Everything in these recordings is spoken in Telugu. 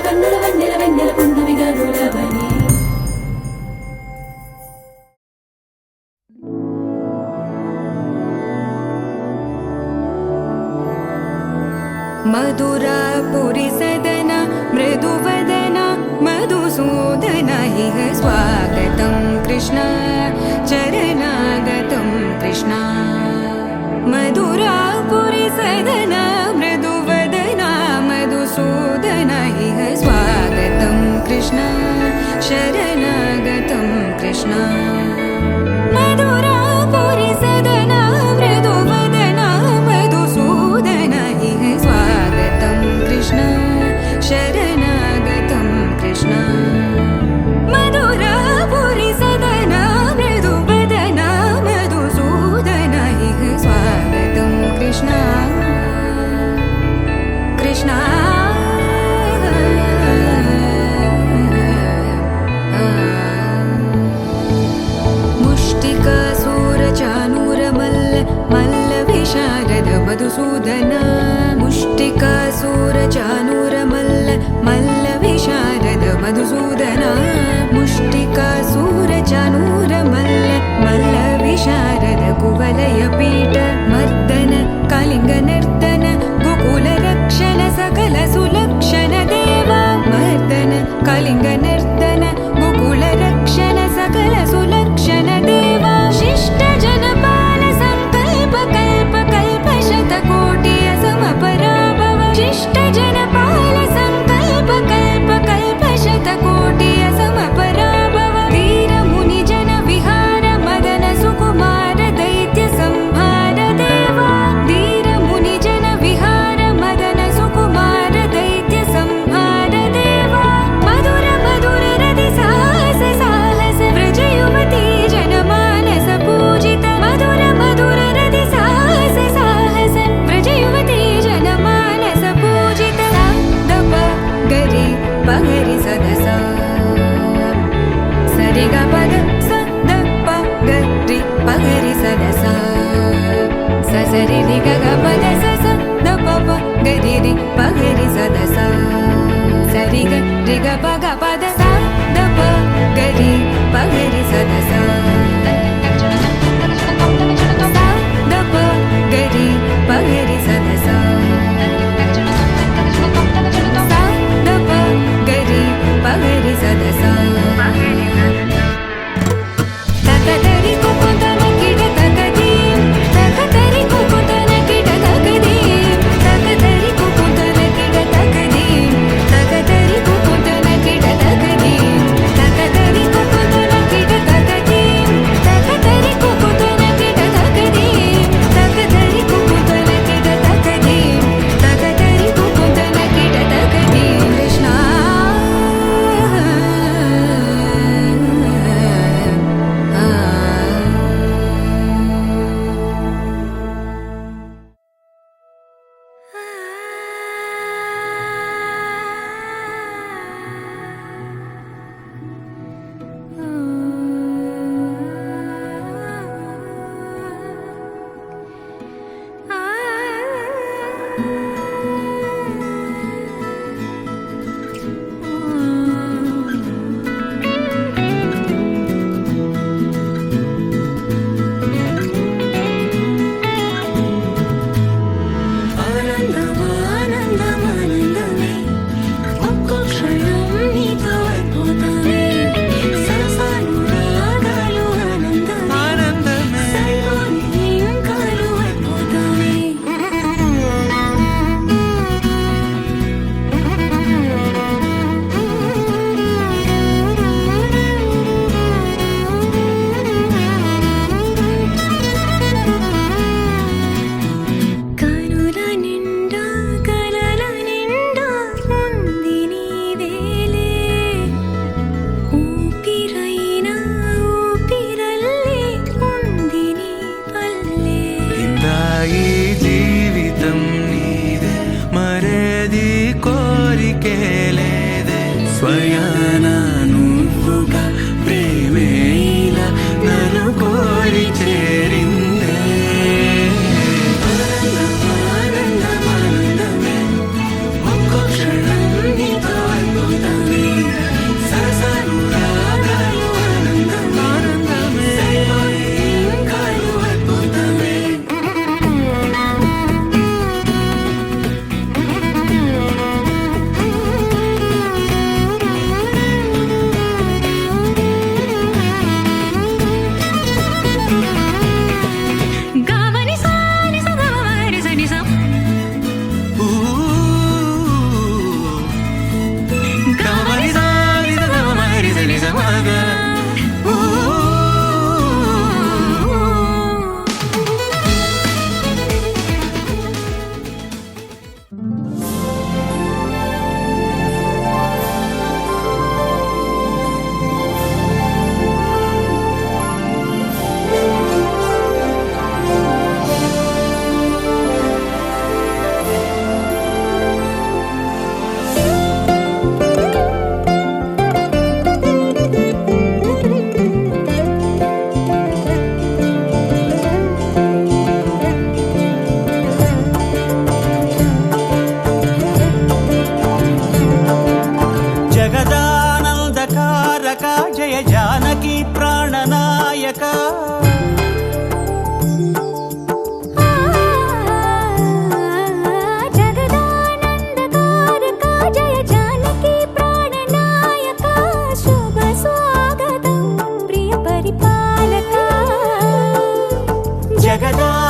కన్నుల వన్నెల వెన్నెల పున్నమి గనులవని मधुरापुरी सदन मृदुवदन मधुसूदन इह स्वागतं कृष्ण चरणागतं कृष्ण मधुरापुरी सदन मृदुवदन मधुसूदन इह स्वागतं कृष्ण शरणागतं कृष्ण मधुरापुरी सदन मृदुवदन मधुसूदन इह स्वागतं कृष्ण शरणागतं कृष्ण मधुरापुरी सदन मृदुवदन मधुसूदन इह स्वागतं कृष्ण कृष्ण నాయక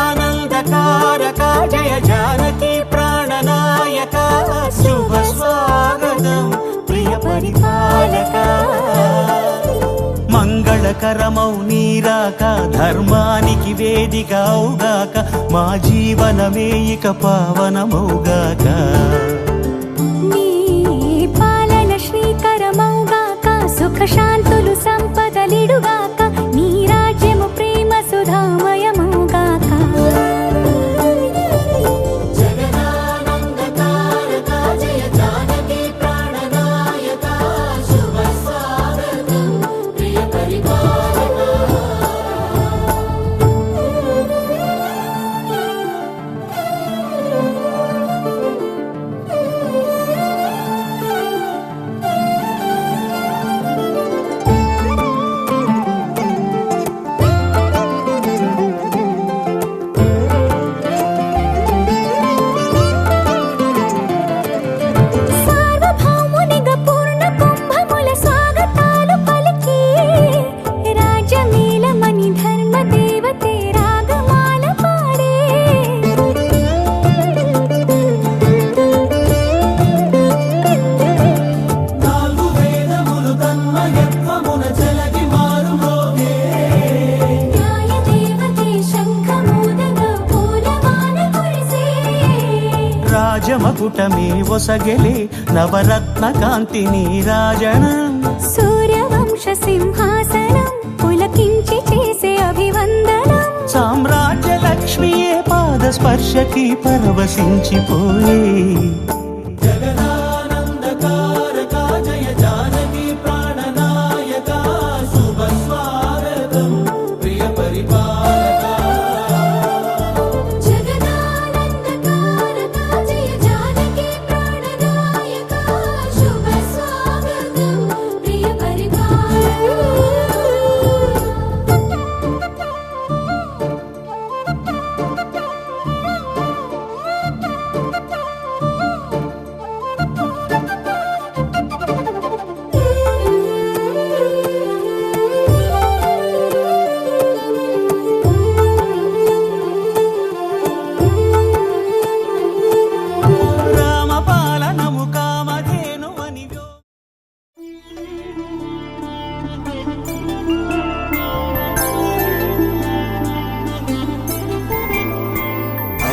జగదానందకారక జయ జానకి ప్రాణనాయక శుభ స్వాగతం ప్రియ పరిపాలక మంగళకరమౌ నీరాక ధర్మానికి వేదిక అవుగాక మా జీవనమే ఇక పావనమౌగాక నీ పాలన శ్రీకరమౌగాక సుఖ శాంతులు సంపదలిడుగాక నీ రాజ్యము ప్రేమ సుధామయమౌగాక జగదానందకారక జయ జానకి ప్రాణనాయక శుభ స్వాగతం ప్రియ పరిపాలక సార్వభౌమునిగా పూర్ణ కుంభముల స్వాగతాలు పలికి రాజమేళమణి ధర్మ దేవతే రాగమాల పాడే నాలుగు వేదములు తన్మయత్వమున చెలగి మారు మోగే న్యాయ దేవతే శంఖమూదగా పూలవాన కురిసే రాజమకుటమే ఒసగెలే నవరత్న కాంతిని రాజనం సూర్యవంశ సింహాసనం పులకించి చేసే అభివందనం సామ్రాజ్య లక్ష్మియే పాద స్పర్శకి పరవశించిపోయే జగదానందకారక జయ జానకి ప్రాణనాయక శుభ స్వాగతం ప్రియ పరిపాలక జగదానందకారక జయ జానకి ప్రాణనాయక శుభ స్వాగతం ప్రియ రామపాలనము కామధేను అని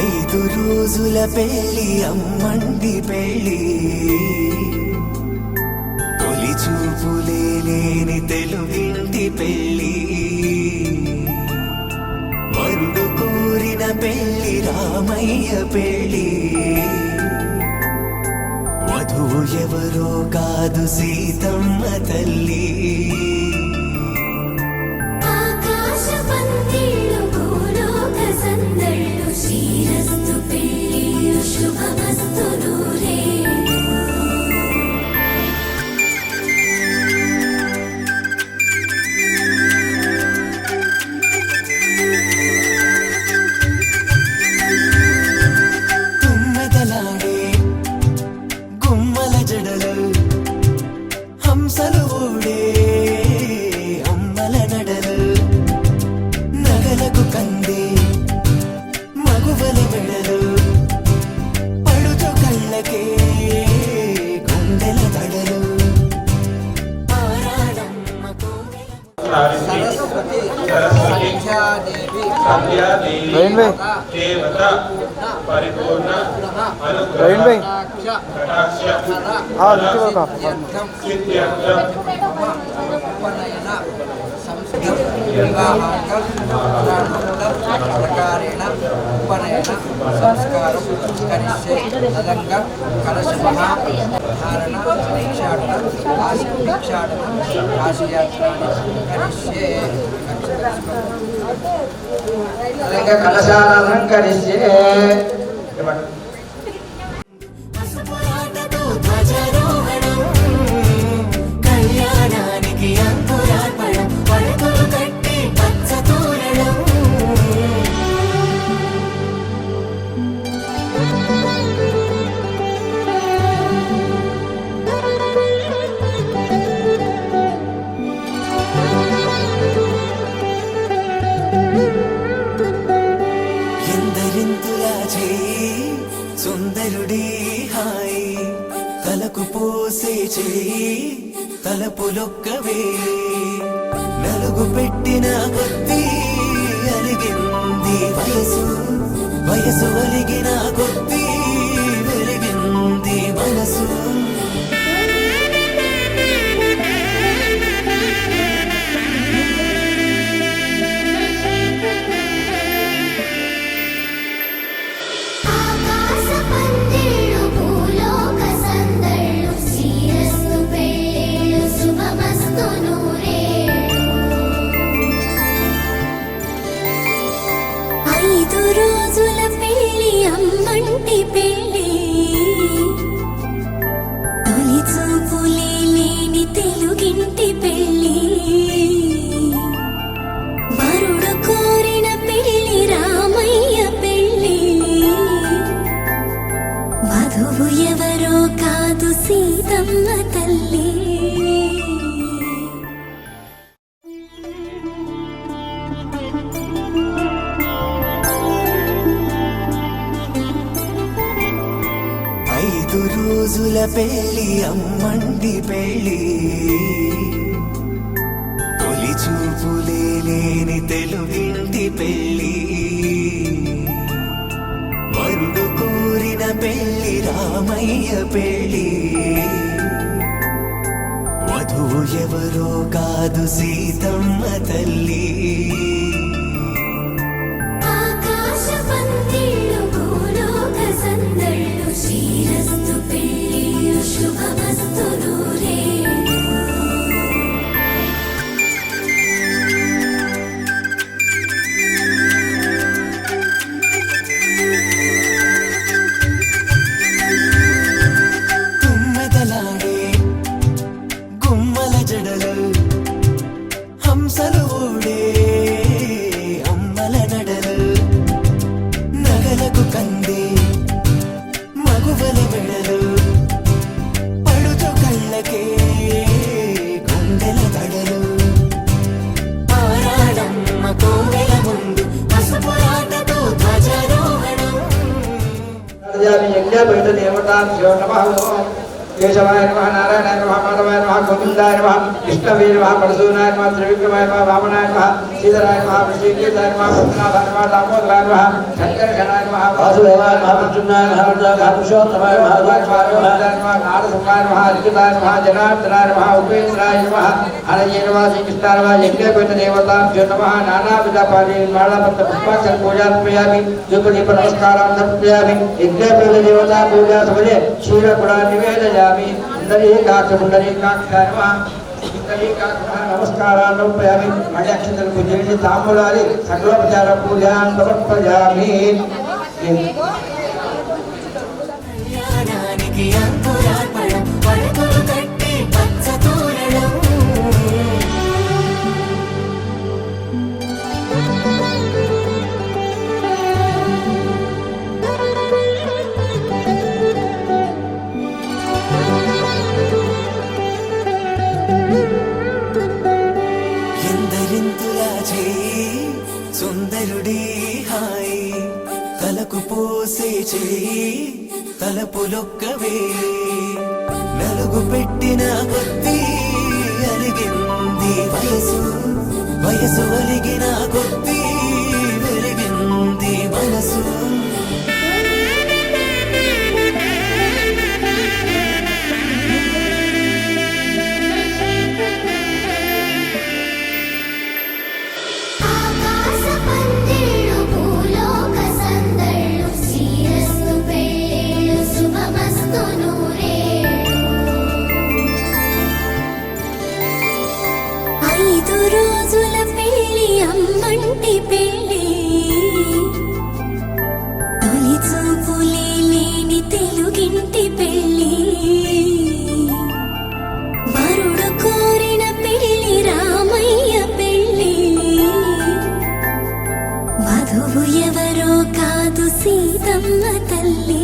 ఐదు రోజుల పెళ్లి అమ్మండి పెళ్లి తొలి చూపులే లేని తెలుగింటి పెళ్లి వరుడు కోరిన పెళ్లి రామయ్య పెళ్లి వధువు ఎవరో కాదు సీతమ్మ తల్లి ఆకాశ పందిళ్ళు భూలోక సందళ్ళు శ్రీరస్తు పెళ్ళిళ్ళు శుభమస్తు నూరే తుమ్మెదలాడే గుమ్మల జడలు హంసలు ఊడే అమ్మల నడలు నగలకు కంది మగువల మెడలు పడుచు కళ్ళకే గుండెల దడలు ఆరాడమ్మ కోవెల सरस्वती संध्यादेवी देवता परिपूर्ण अनुग्रह कटाक्ष सिद्ध्यर्थम उपनयन संस्कृत विवाहार्थं प्रकारेण उपनयन संस्कारं करिष्ये तदङ्गं कलशमः धारण दीक्षाटन भिक्षाटन काशीयात्राणि करिष्ये तदङ्ग कलशाराधनं करिष्ये పసుపురాటతో ధ్వజారోహణం కళ్యాణానికి అంకురార్పణం పడకలు కట్టి చేయి తలపులొక్కవే నలుగు పెట్టిన కొద్దీ అలిగింది వయసు వయసు అలిగిన కొద్దీ వెలిగింది మనసు 5 రోజుల పెళ్లి అమ్మంటి పెళ్లి తొలి చూపులే లేని తెలుగింటి పెళ్లి వరుడు కోరిన పెళ్లి రామయ్య పెళ్లి వధువు ఎవరో కాదు సీతమ్మ తల్లి 5 రోజుల పెళ్లి అమ్మండి పెళ్లి తొలి చూపులే లేని తెలుగింటి పెళ్లి వరుడు కోరిన పెళ్లి రామయ్య పెళ్లి వధువు ఎవరో కాదు సీతమ్మ తల్లి హంసలు ఓడే అమ్మల నడలు నగలకు కంది మగువల మెడలు పడుచు కళ్ళకే గుండెల దడలు ఆరాడమ్మ కోవెల ముందు పసుపురాటతో ధ్వజారోహణం केशवाय नमः नारायणाय नमः माधवाय नमः गोविन्दाय नमः विष्णवे नमः परशुराय नमः त्रिविक्रमाय नमः वामनाय नमः श्रीधराय नमः वृषिकेशाय नमः पद्मनाभाय नमः दामोदराय नमः शङ्करघनाय नमः वासुदेवाय नमः प्रद्युम्नाय नमः पुरुषोत्तमाय नमः गोविन्दाय नमः नारसिंहाय नमः अच्युताय नमः जनार्दनाय नमः उपेन्द्राय नमः हरये नमः श्रीकृष्णाय नमः यज्ञपीठ देवताभ्यो नमः नानाविधपाणि मालापत्र पुष्पाक्षर पूजार्पयामि धूपदीप नमस्कारान् समर्पयामि यज्ञपीठ देवता पूजा समये क्षीरकुडा निवेदयामि नमस्कारान् समर्पयामि मणिअक्षतल पूजयामि ताम्बूलादि सकलोपचार पूजान् समर्पयामि కళ్యాణానికి అంకురార్పణం పలుకులు కట్టి పచ్చ తోరణం ఎందరింతులా చేయి సుందరుడి హాయి తలకు పోసే చేయి తలపులొక్కవే నలుగు పెట్టిన కొద్దీ అలిగింది వయసు వయసు అలిగిన కొద్దీ వెలిగింది మనసు రోజుల పెళ్లి అమ్మంటి పెళ్లి తొలి చూపులే లేని తెలుగింటి పెళ్లి వరుడు కోరిన పెళ్లి రామయ్య పెళ్లి వధువు ఎవరో కాదు సీతమ్మ తల్లి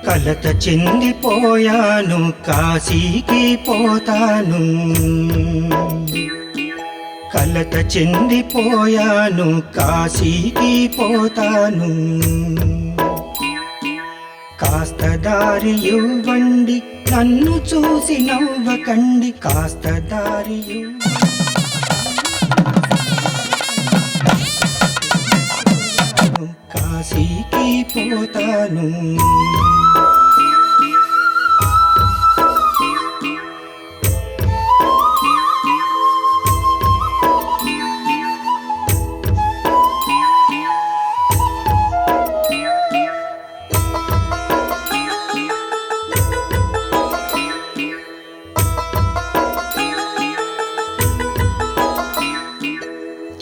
కలత చెందిపోయాను కాశీకి పోతాను కలత చెందిపోయాను కాశీకి పోతాను కాస్త దారి ఇవ్వండి నన్ను చూసి నవ్వకండి కాస్త దారి కాశీకి పోతాను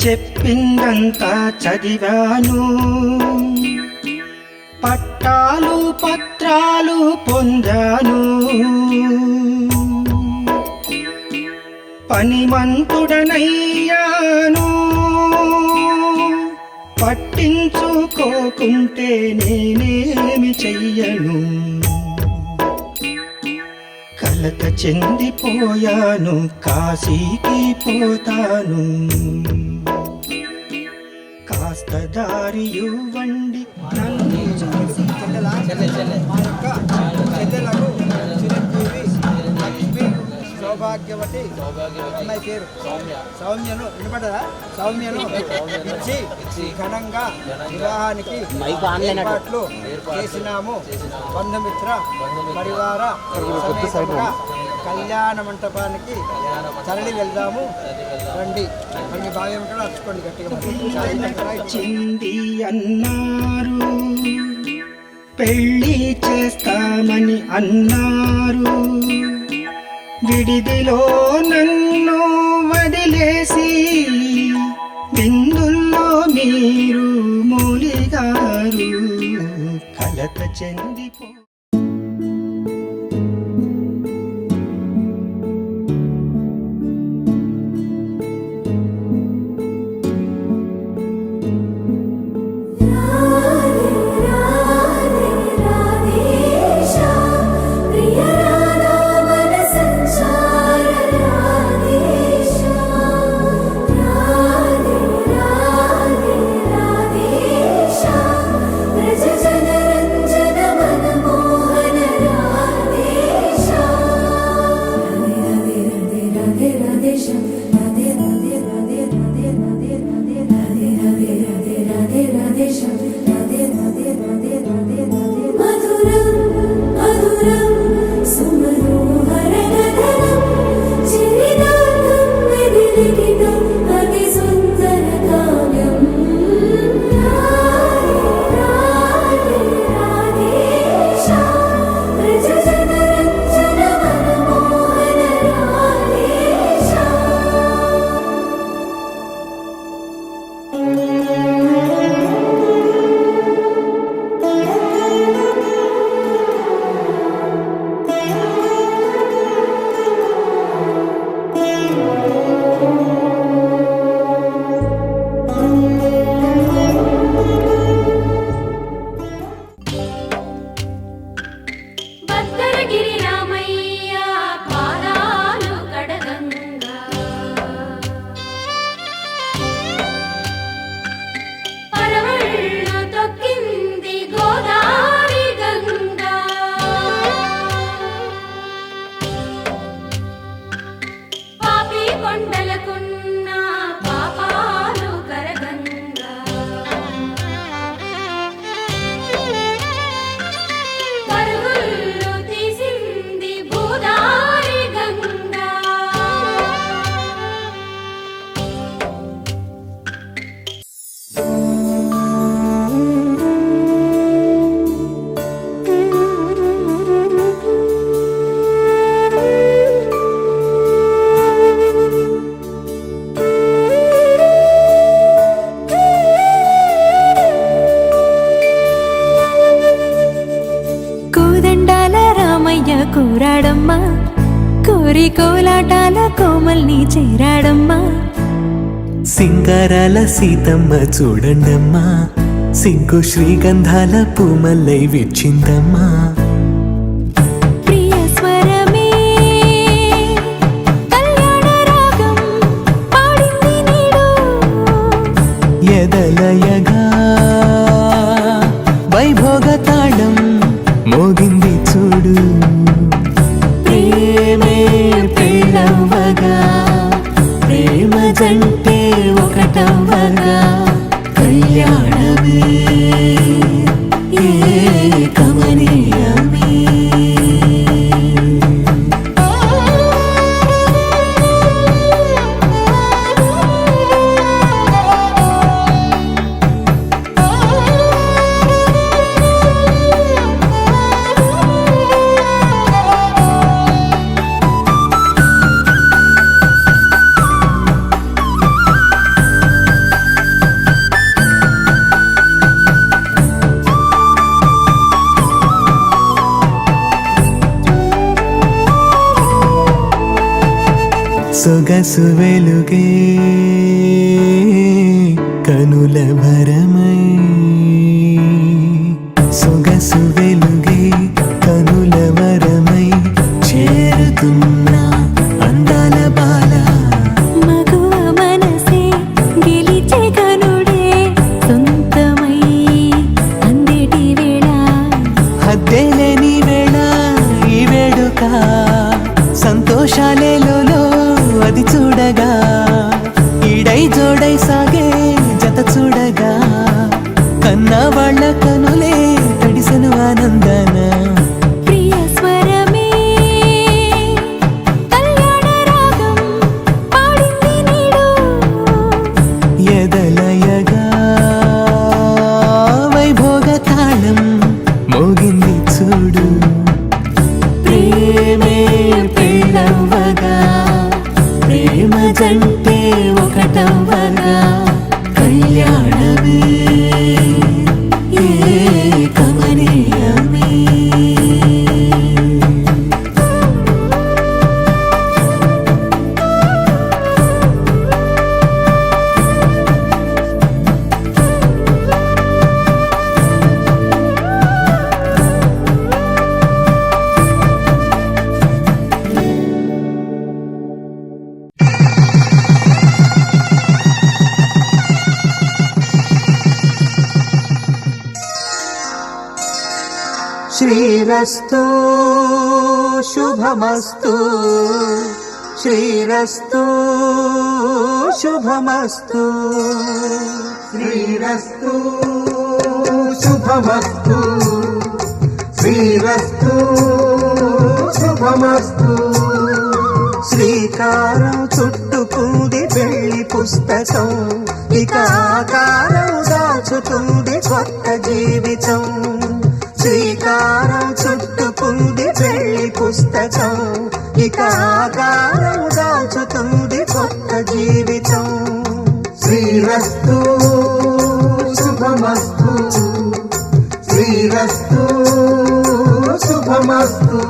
చెప్పిందంతా చదివాను పట్టాలు పత్రాలు పొందాను పనిమంతుడనయ్యాను పట్టించుకోకుంటే నేనేమి చెయ్యను కలత చెందిపోయాను కాశీకి పోతాను కాస్త దారి ఇవ్వండి నన్ను చూసి మా యొక్క చెల్లెలకు చిరంజీవి లక్ష్మి సౌభాగ్యవతి అమ్మాయి పేరు సౌమ్యను వినపడదా సౌమ్యను ఇచ్చి ఘనంగా వివాహానికి ఏర్పాట్లు చేసినాము బంధుమిత్ర పరివార సమేతంగా కళ్యాణ మంటపానికి తరలి వెళ్దాము రండి మనకి బాగా ఏమిటో అచ్చుకోండి గట్టిగా చింది అన్నారు పెళ్ళి చేస్తామని అన్నారు విడిదిలో నన్ను వదిలేసి విందుల్లో మీరు మూలిగారు కలత చెందిపో కూరాడమ్మా కోరి కోలాటాల కోమల్ని చేరాడమ్మా సింగారాల సీతమ్మ చూడండమ్మా సిగ్గు శ్రీగంధాల పూమల్లై విచ్చిందమ్మా సొగసు వెలుగే కనుల భరమై సొగసు వెలుగే కనుల వరమై చేరుతున్నా అందాల బాల మగువ మనసే గెలిచే కనుడే సొంతమై అందేటి వేళ హద్దేలేని వేళ ఈ వేడుక సంతోషాలేలో అది చూడగా ఈడై జోడై సాగే జత చూడగా కన్నా వాళ్ళ కనులే తడిసెను ఆనందన ప్రియ స్వరమే కళ్యాణ రాగం పాడింది నీడు ఎదలయగా వైభోగ తాళం మోగింది చూడు ప్రేమే పెళ్ళవ్వగా ప్రేమ జంటే ఒకటవ్వగా కళ్యాణమే కమనీయమే శ్రీరస్తు శుభమస్తు శ్రీరస్తు శుభమస్తు శ్రీరస్తు శుభమస్తు శ్రీరస్తు శుభమస్తు శ్రీకారం చుట్టుకుంది వెళ్ళి పుస్తకం ఇక ఆకారం దాచుతుంది కొత్త జీవితం శ్రీకారం చుట్టుకుంది వెళ్ళి పుస్తకం ఇక ఆకారం దాచుతుంది కొత్త జీవితం శ్రీరస్తు శుభమస్తు శ్రీరస్తు శుభమస్తు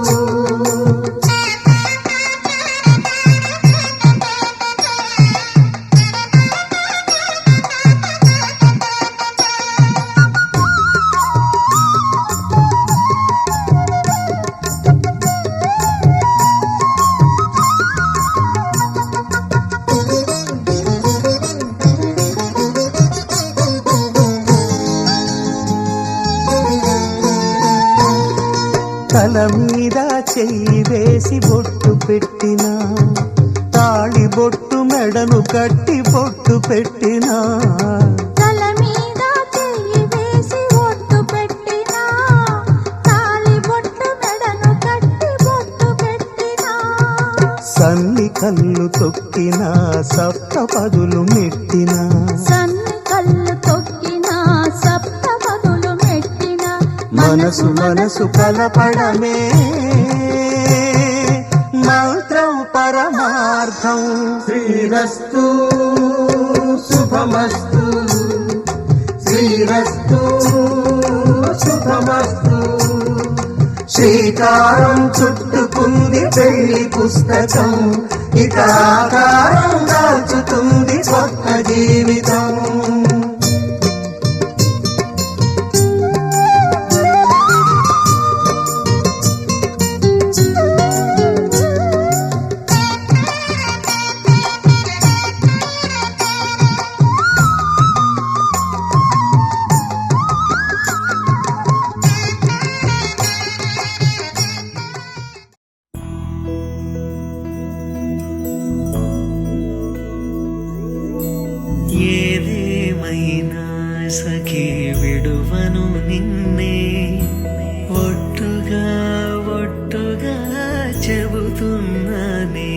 తల మీద చెయ్యి వేసి బొట్టు పెట్టినా తాళి బొట్టు మెడను కట్టి బొట్టు పెట్టినా తల మీద చెయ్యి వేసి బొట్టు పెట్టినా తాళి బొట్టు మెడను కట్టి బొట్టు పెట్టినా సన్ని కళ్ళు తొక్కినా సప్త పదులు మెట్టినా సన్ని కళ్ళు తొక్కినా సప్త పదులు మెట్టినా మనసు మనసు కలపడమే మంత్రం పరమార్థం శ్రీరస్తు శుభమస్తు శ్రీరస్తు శుభమస్తు శ్రీకారం చుట్టుకుంది పెళ్లి పుస్తకం ఇక ఆకారం దాచుతుంది కొత్త జీవితం ఏదేమైనా సఖీ విడువను నిన్నే ఒట్టుగా ఒట్టుగా చెబుతున్నానే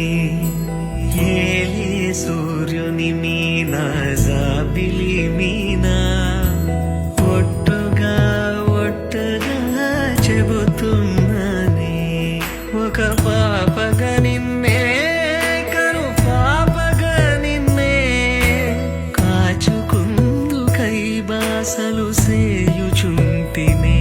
ఏలే సూర్యుని మీనా జాబిలి మీనా ఒట్టుగా ఒట్టుగా చెబుతున్నానే ఒక పాపగా నిన్నే కను పాపగా నిన్నే కాచుకుందు కైబాసలు సేయుచుంటినే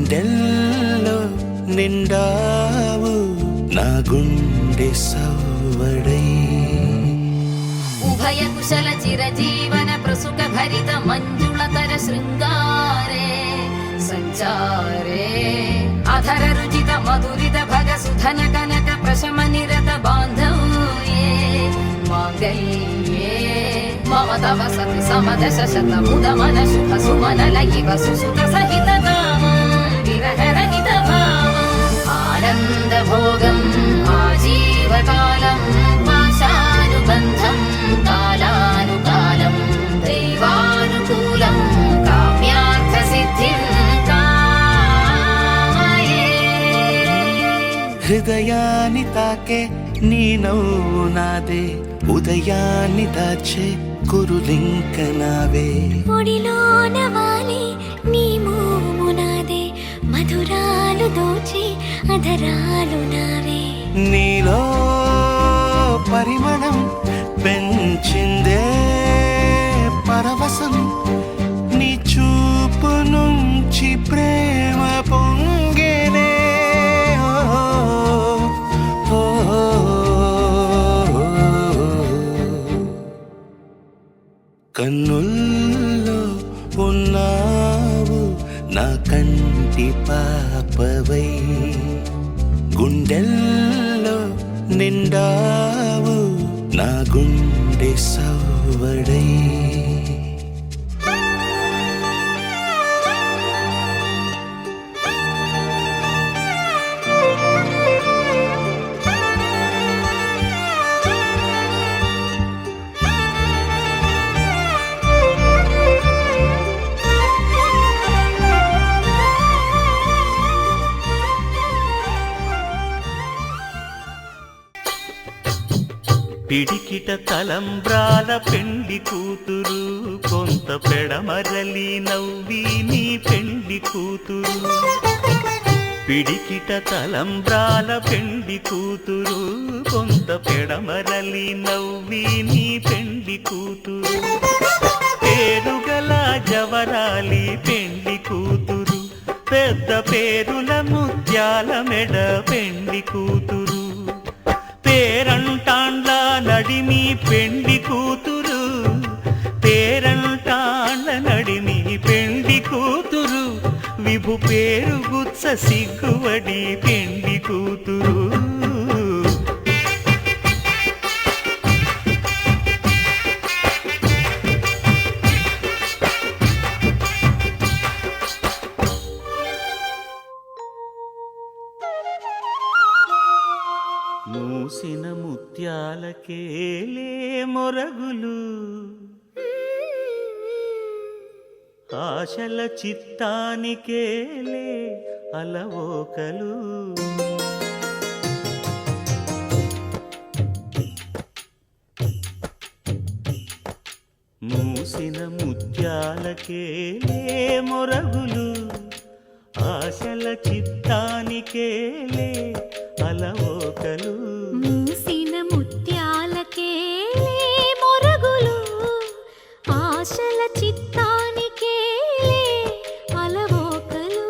గుండెల్లో నిండావు నా గుండె సవ్వడై ఉభయ కుశల చిరజీవన ప్రసుక భరిత మంజుళతర శృంగారే సంచారే అధర రుచిత మధురిత భగ సుధన కనక ప్రశమ నిరత బాంధవ్యే మాంగళ్యే మమ తవ సతి సమదశ శత ముదమన శుభ సుమన లయివ సుసుత సహిత కామం విరహ రహిత భావం ఆనంద భోగం ఆజీవకాలం పాశానుబంధం కాలానుకాలం దైవానుకూలం కామ్యార్థ సిద్ధిం కామయే. హృదయాన్ని తాకే నీ నవ్వు నాదే ఉదయాన్ని దాచే కురులింక నావే ఒడిలోన వాలి నీ మోము నాదే మధురాలు దోచి అధరాలు నావే నీలో పరిమళం పెంచిందే పరవశం నీ చూపు నుంచి ప్రేమ పొంగేనే ఓ, ఓ, ఓ. కన్నుల్లో ఉన్నావు నా కంటి పాపవై గుండెల్లో నిండావు నా గుండె సవ్వడై పిడికిట తలంబ్రాల పెండి కూతురు కొంత పెడమరలి నవ్వి నీ పెండి కూతురు పిడికిట తలంబ్రాల పెండి కూతురు కొంత పెడమరలి నవ్వి నీ పెండి కూతురు పేరుగల జవరాలి పెండి కూతురు పెద్ద పేరుల ముత్యాల మెడ పెండి కూతురు పేరంటాండ్ల నడిమి పెండి కూతురు పేరంటాండ్ల నడిమి పెండి కూతురు విభు పేరు గుత్స సిగ్గువడి పెండి కూతురు మూసిన ముత్యాలకేలే మొరగులు ఆశల చిత్తానికేలే అలవోకలు మూసిన ముత్యాలకేలే మొరగులు ఆశల చిత్తానికేలే అలవోకలు మూసిన ముత్యాలకే మొరగులు ఆశల చిత్తానికే అలవోకలు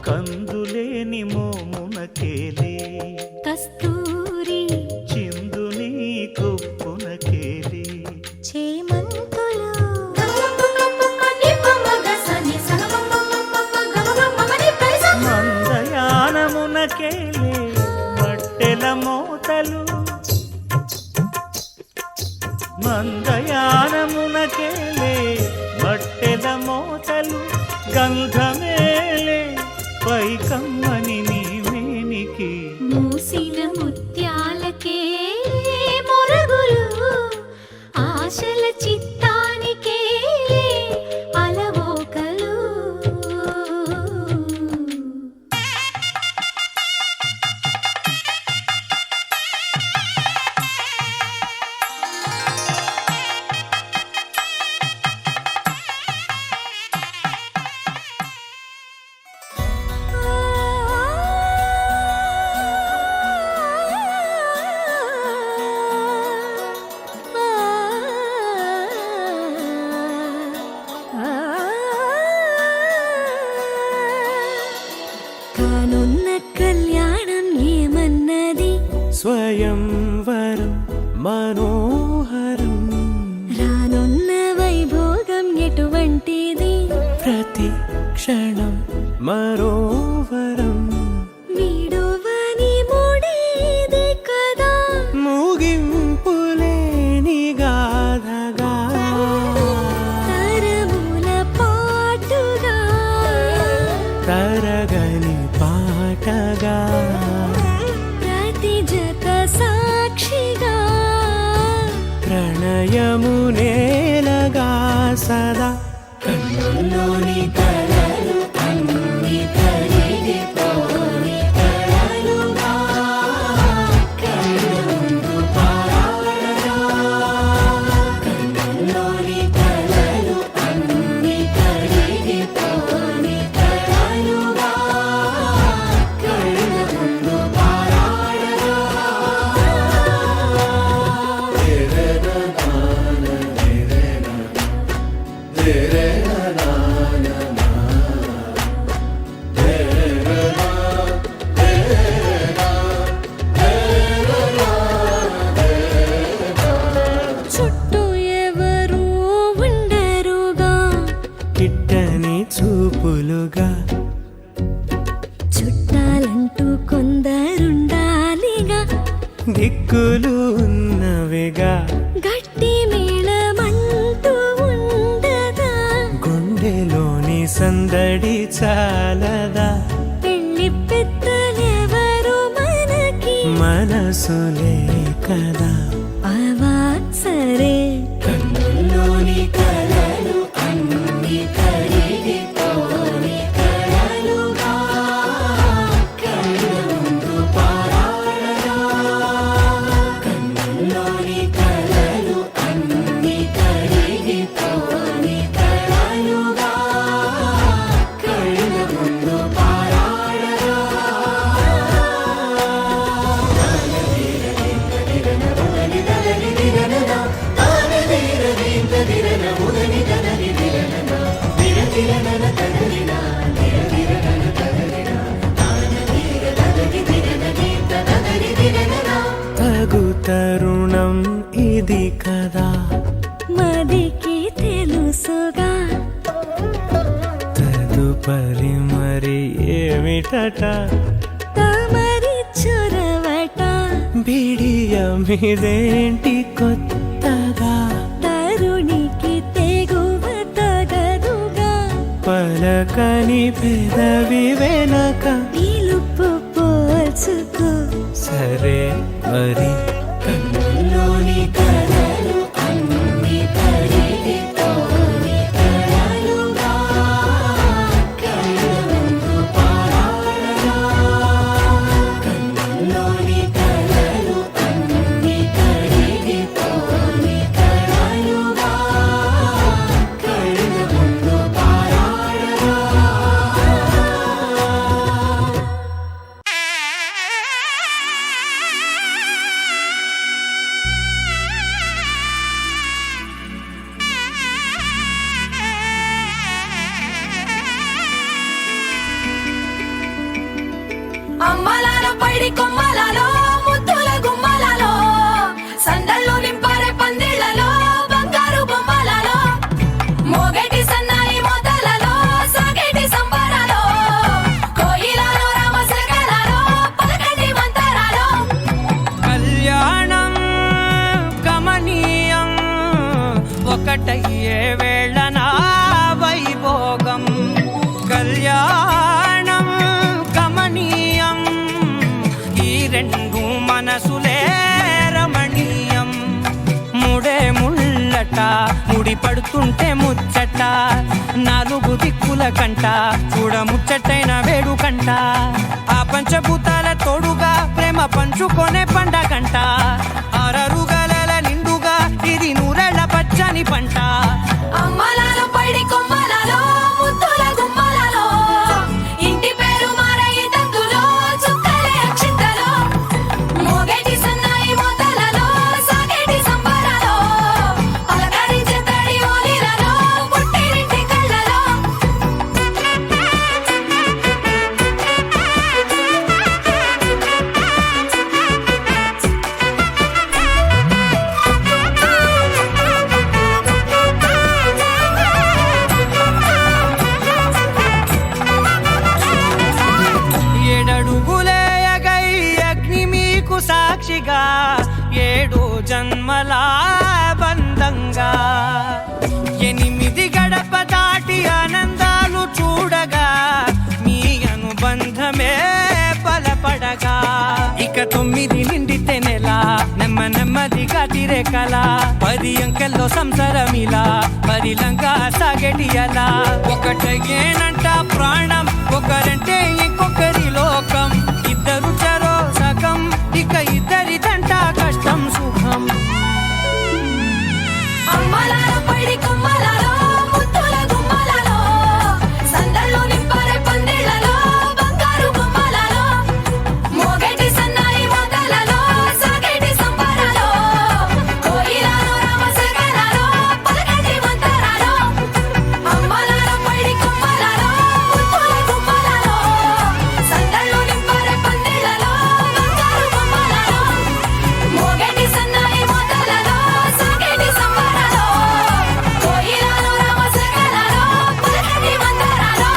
కందులేని మోమునకేలే కస్తూరి చిందుని కొప్పునకేలే చేమంతులు మందయానమునకేలే మట్టెల మోతలు మందయానమునకేలే మట్టెల మోతలు గంధమేలే పైకమ్మని నీ మేనికి మూసిన ముత్యాలకే మొరగులు ఆశల చిత్తానికే అలవోకలు స్వయంవరం మనోహరం రానున్న వైభోగం ఎటువంటిది ప్రతి క్షణం మరోవరం విడువని మూడేది కదా ముగింపులేని గాథగా తరముల పాటుగా తరగని పాటగా ప్రతి జత సాక్షిగా ప్రణయము నేలగా సదా కన్నుల్లోని కలలు అన్ని కరిగిపోని కలలుగా కళ్ళ ముందు పారాడగా కన్నుల్లోని కలలు అన్ని కరిగిపోని కలలుగా కళ్ళ ముందు పారాడగా చుట్టూ ఎవరు ఉండరుగా కిట్టని చూపులుగా చుట్టాలంటూ కొందరుండాలిగా దిక్కులు ఉన్నవిగా గట్టి మేళమంటూ ఉండగా గుండెలోని సందడి చాలదా పెళ్లి పెద్దలెవరు మనకి మనసులే కదా అవా సరే కన్నుల్లోని కలలు అన్ని కరిగిపోని కలలుగా కళ్ళ ముందు పారాడగా కన్నుల్లోని కలలు అన్ని కరిగిపోని కలలుగా కళ్ళ ముందు పారాడగా తగు తరుణం ఇది కదా మదికి తెలుసుగా తదుపరి మరి ఏమిటట తమరి చొరవట బిడియమిదేంటి కొత్తగా తరుణికి తెగువ తగదుగా పలకని పెదవి వెనక పిలుపు పోల్చుకో సరే మరి కన్నుల్లోని కలలు అన్ని కరిగిపోని కలలుగా కళ్ళ ముందు పారాడగా కన్నుల్లోని కలలు అన్ని కరిగిపోని కలలుగా కళ్ళ ముందు పారాడగా అమ్మలాలో పైడి కొమ్మలలో ముద్దుల గుమ్మలలో సందళ్ళు నింపారే పందిళ్లలో బంగారు బొమ్మలలో మోగేటి సన్నాయి మోతలలో సాగేటి సంబరాలో కోయిలలో రామశకలలో పలకటి మంతరాలో కళ్యాణం గమనీయం ఒకటయ్యే వేళ నా వైభోగం కళ్యాణం గమనీయం ఈ రెండు మనసులే రమణీయం ముడే ముళ్ళట ముడి పడుతుంటే ముచ్చట నాలుగు దిక్కుల కంట చూడ ముచ్చటైన వేడుకంట ఆ పంచభూతాల తోడుగా ప్రేమ పంచుకొనే పండగంట ఆరరుగల నిండుగా ఇది నూరెళ్ళ పచ్చని పంట అమ్మలాలో పైడి కొమ్మలలో ముద్దుల గుమ్మలలో ఇంటి పేరు మారయి తందులో చుక్కలే అక్షింతలో మోగేటి సన్నాయి మోతలలో సాగేటి సంబరాలో పలకరించే తడి ఓలిలలో పుట్టినింటి కళ్ళలో నెమ్మదిగా 7 జన్మల బంధంగా 8 గడప దాటి ఆనందాలు చూడగా మీ అనుబంధమే బలపడగా ఇక 9 నిండితే నెల నెమ్మదిగా తిరే కల 10 అంకెల్లో సంసారమిలా పరిలంగా సాగేటియలా ఒకటేనంట ప్రాణం ఒకరంటే ఇంకొకరి లోకం ఇద్దరు చరో సగం ఇక ఇద్దరిదంట కష్టం సుఖం అమ్మలాల పడి కొమ్మలలో ముత్తుల గుమ్మలలో సందళ్ళు నింపరే పందిళ్ళలో బంగారు బొమ్మలలో మోగేటి సన్నాయి మోతలలో సాగేటి సంబరాలో కోయిలలో రామసగనాలో పలకటి మంతరాలో అమ్మలాల పడి కొమ్మలలో ముత్తుల గుమ్మలలో సందళ్ళు నింపరే పందిళ్ళలో బంగారు బొమ్మలలో మోగేటి సన్నాయి మోతలలో సాగేటి సంబరాలో కోయిలలో రామసగనాలో పలకటి మంతరాలో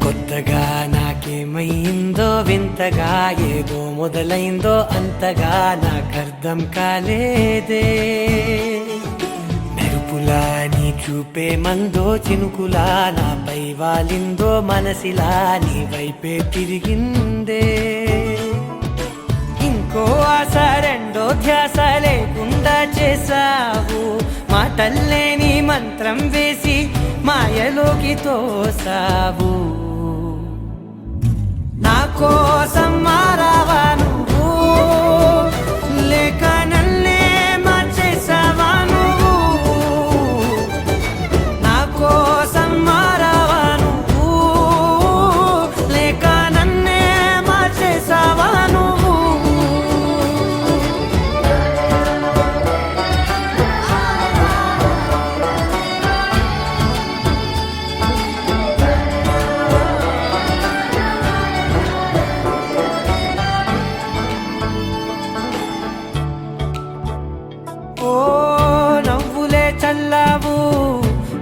కొత్తగా నాకేమైందో వింతగా ఏదో మొదలైందో అంతగా నాకర్థం కాలేదే మెరుపులా నీ చూపే మందో చినుకులా నాపై వాలిందో మనసిలా నీ వైపే తిరిగిందే ఇంకో ఆశ రెండో ధ్యాస లేకుండా చేసావు మాటల్లేని మంత్రం వేసి మాయలోకి తోసావు నా కోసం మారావా నువ్వు లేక నన్నే మార్చేసావా నువ్వు నా కోసం మారావా నువ్వు లేక నన్నే మార్చేసావా నువ్వు ఓ నవ్వులే చల్లావు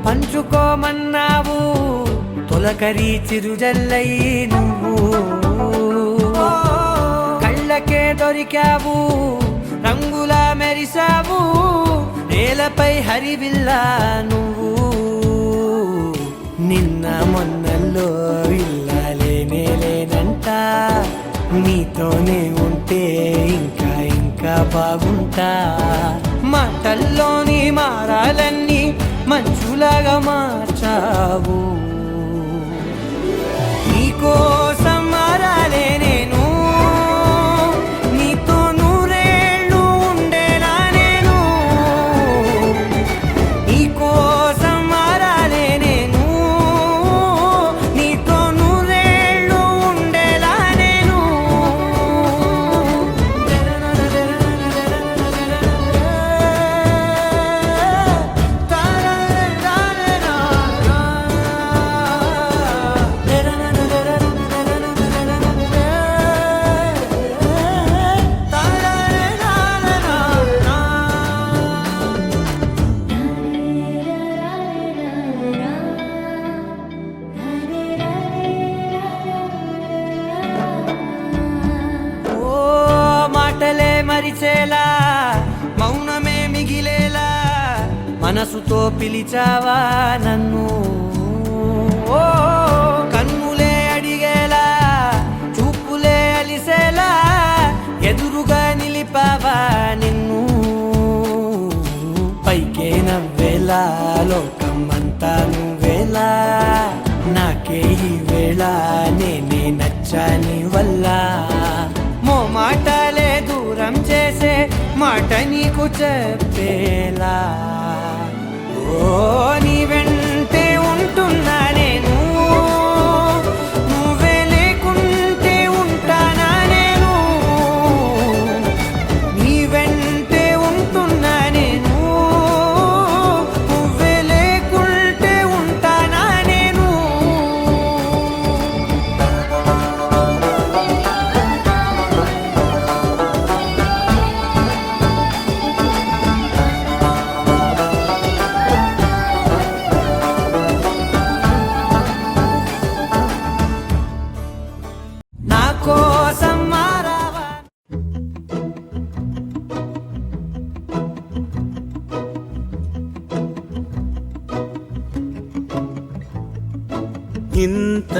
పంచుకోమన్నావు తొలకరి చిరుజల్లై నువ్వు కళ్ళకే దొరికావు రంగులా మెరిసావు నేలపై హరివిల్లా నువ్వు నిన్న మొన్నల్లో ఇల్లాలేనే లేనంట నీతోనే ఉంటే ఇంకా బాగుంటా మాటల్లోని మారాలన్నీ మంచులాగా మార్చావు నీకోసం మారాలే నేను నీతో నూరేళ్ళు ఉండేలా నేను నీకోసం మారాలే నేను నీతో నూరేళ్ళు ఉండేలా నేను ఓ మాటలే మరిచేలా మౌనమే మిగిలేలా మనసుతో పిలిచావా నన్ను ఓ కన్నులే అడిగేలా చూపులే అలిసేలా ఎదురుగా నిలిపావా నిన్ను పైకే నవ్వేలా లోకం అంతా నువ్వేలా నాకే ఈ వేళ నేనే నచ్చాని వల్ల మాటలే దూరం చేసే మాట నీకు చెప్పేలా ఓ నీ వెంటే ఉంటున్నా నేను నువ్వే లేకుంటే ఉంటానా నేను నీ వెంటే ఉంటున్నా నేను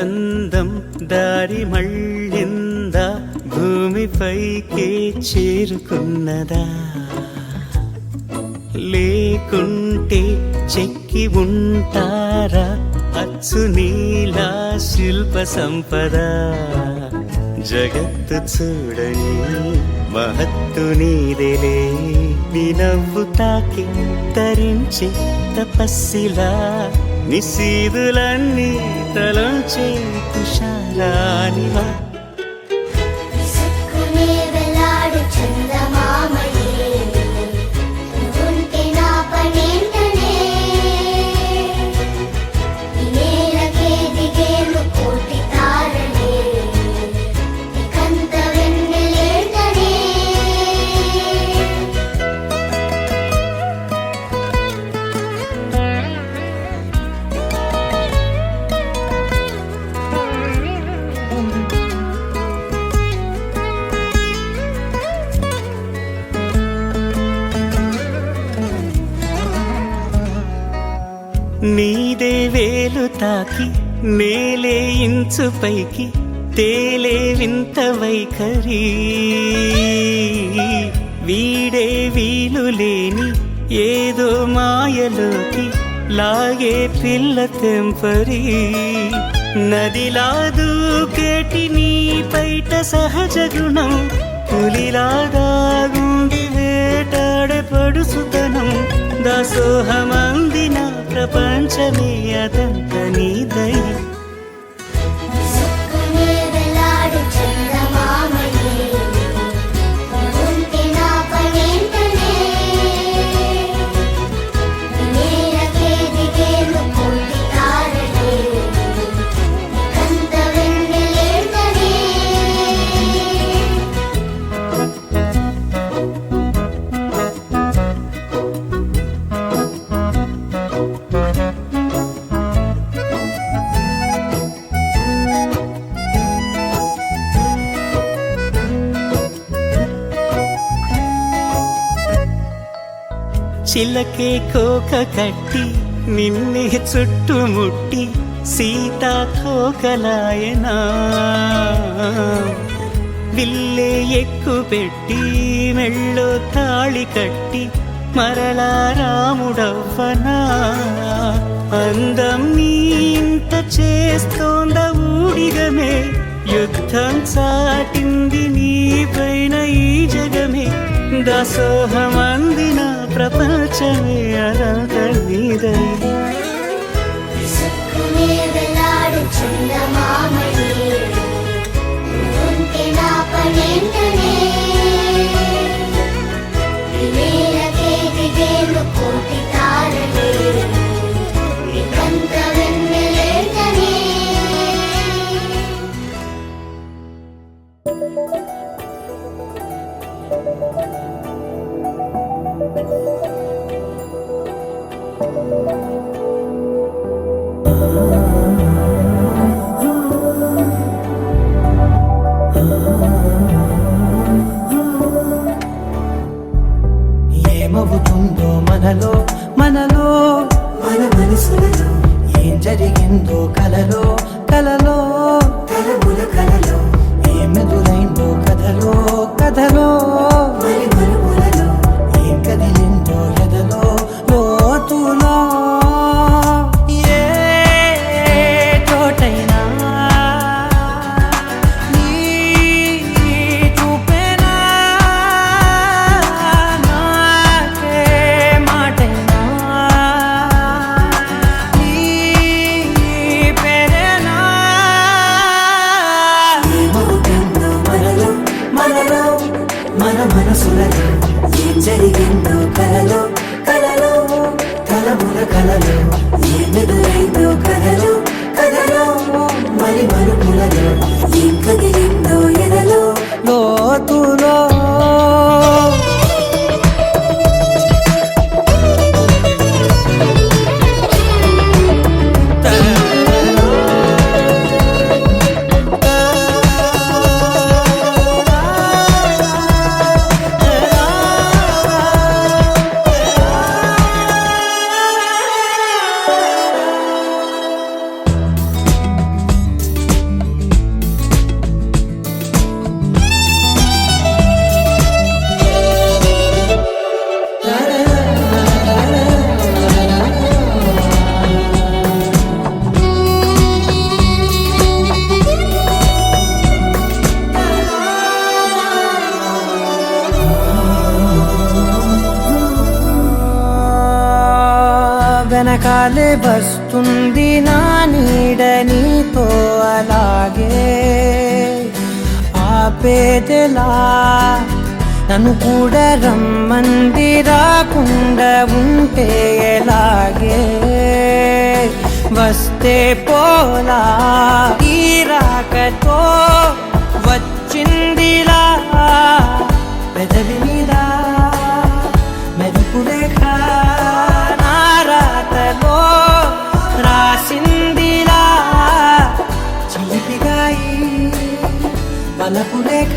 అందం దారి మళ్ళిందా భూమిపైకే చేరుకున్నదా లేకుంటే చెక్కి ఉంటారా అచ్చు నీలా శిల్ప సంపద జగత్తు చూడని మహత్తు నీదేలే నీ నవ్వు తాకి తరించే తపస్సిలా నిశీదులన్నీ తలంచే తుషారానివా విసుక్కునే వెలాడు చందమామయే నువ్వుంటే నా పనేంటనే ఈ నేలకే దిగేను కోటి తారలే ఇకంత వెన్నెలేటనే నీదే వేలు తాకి నేలే ఇంచు పైకి తేలే వింత వైఖరి వీడే వీలు లేని ఏదో మాయలోకి లాగే పిల్ల తెంపరి నదిలా దూకేటి నీ పైట సహజ గుణం పులిలాగా గుండి వేటాడే పడుసుతనం దాసోహమందిన ప్రపంచమే అదంత నీదై విసుక్కునే వెలాడు చందమామయే నువ్వుంటే నా పనేంటనే ఈ నేలకే దిగేను కోటి తారలే ఇకంత వెన్నెలేటనే చిలకే కోక కట్టి నిన్నే చుట్టుముట్టి సీతాకోకలాయనా విల్లే ఎక్కు పెట్టి మెళ్ళో తాళి కట్టి మరలా రాముడవ్వనా అందం నీ ఇంత చేస్తోంద ఊడిగమే యుద్ధం చాటింది నీ పైన ఈ జగమే దాసోహమందిన ప్రపంచమే అదంత నీదై విసుక్కునే వెలాడు చందమామయే నువ్వుంటే నా పనేంటనే ఈ నేలకే దిగేను కోటి తారలే ఇకంత వెన్నెలేటనే ఏమవుతుందో మనలో మనలో మన మనసులలో ఏం జరిగిందో కలలో కలలో తలముల కలలో ఏమెదురైందో కథలో కథలో మరి మరుపులలో ఏం కదిలిందో ఎదలో లోతులో ఏ చోటైనా నీ చూపేనా నాకే మాటైనా నీ పేరేనా ఏమవుతుందో మనలో మనలో మన మనసులలో ఏం జరిగిందో కలలో కలలో తలముల కలలో ఏమెదురైందో కథలో కథలో మరి మరుపులలో ఏం కదిలిందో ఎదలో లోతులో వెనకాలే వస్తుంది నా నీడ నీతో అలాగే ఆపేదెలా నన్ను కూడా రమ్మంది రాకుండా ఉంటే ఎలాగే వస్తే పోలా ఈ రాకతో వచ్చిందిలా పెదవి మీద మెరుపు రేఖ నా రాతలో రాసిందిలా చిలిపిగాయి వలపు రేఖ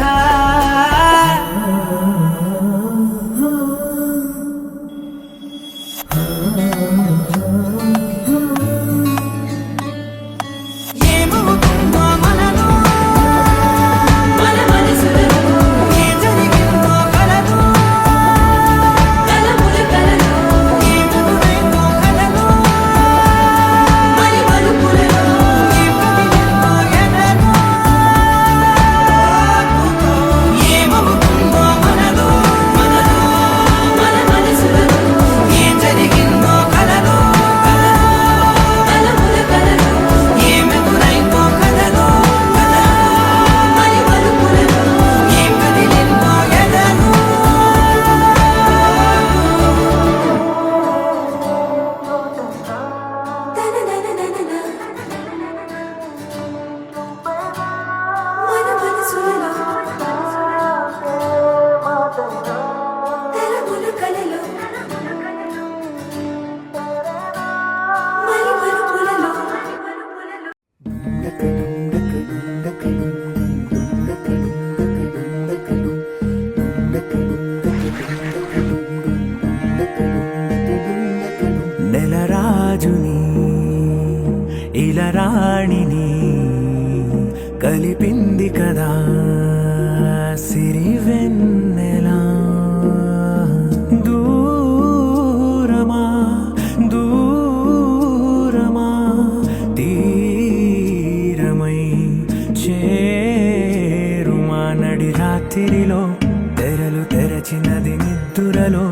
నెలరాజుని ఇలా రాణిని కలిపింది కదా సిరి వెన్నెలా దూరమా దూరమా తీరమై చేరుమా నడి రాత్రిలో తెరలు తెరచినది నిద్దురలో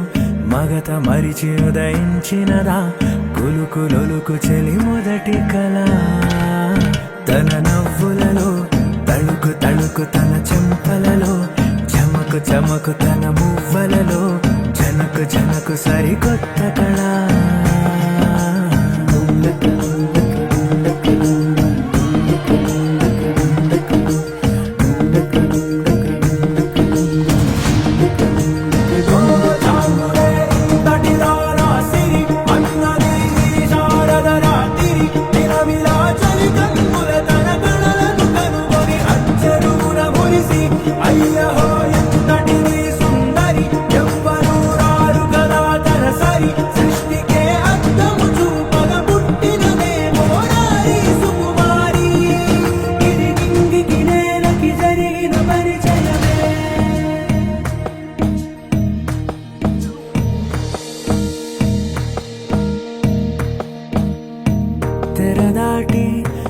మగత మరిచి ఉదయించినదా కులుకులొలుకు చెలి మొదటి కళ తన నవ్వులలో తళుకు తళుకు తన చెంపలలో చమకు చమకు తన మువ్వలలో జనకు జనకు సరికొత్త కళ తెరదాటి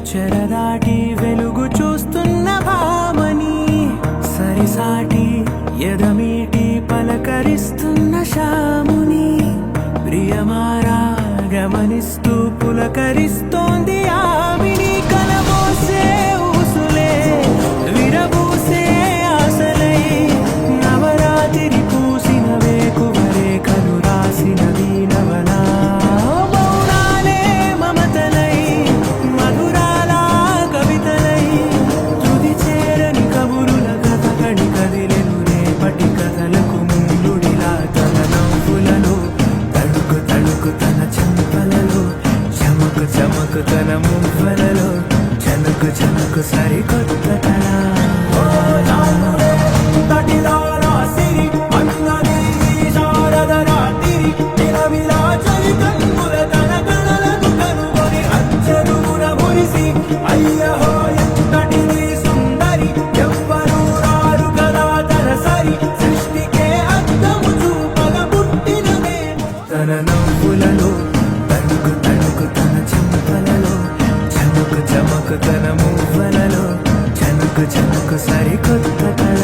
చెరదాటి వెలుగు చూస్తున్న భామని సరిసాటి ఎదమీటి పలకరిస్తున్న శాముని ప్రియమారా గమనిస్తూ పులకరిస్తోంది ఆవిని కలబోసే ఊసులే విరబూసే ఆశలై నవరాత్రి పూసిన వేకువరే కలు రాసిన వీణవలా మౌనాలే మమతలై మధురాల కవితలై తుది చేరని కబురుల కథ కడి కదిలెను రేపటి కథలకు ముందుడిలా తన నవ్వులలో తడుకు తడుకు తన చెంపలలో చమకు చమకు తన మువ్వలలో జనకు జనకు సరికొత్త కళ తన నవ్వులలో తడుకు తడుకు తన చెంపలలో చమకు చమకు తన మువ్వలలో జనకు జనకు సరికొత్త కళ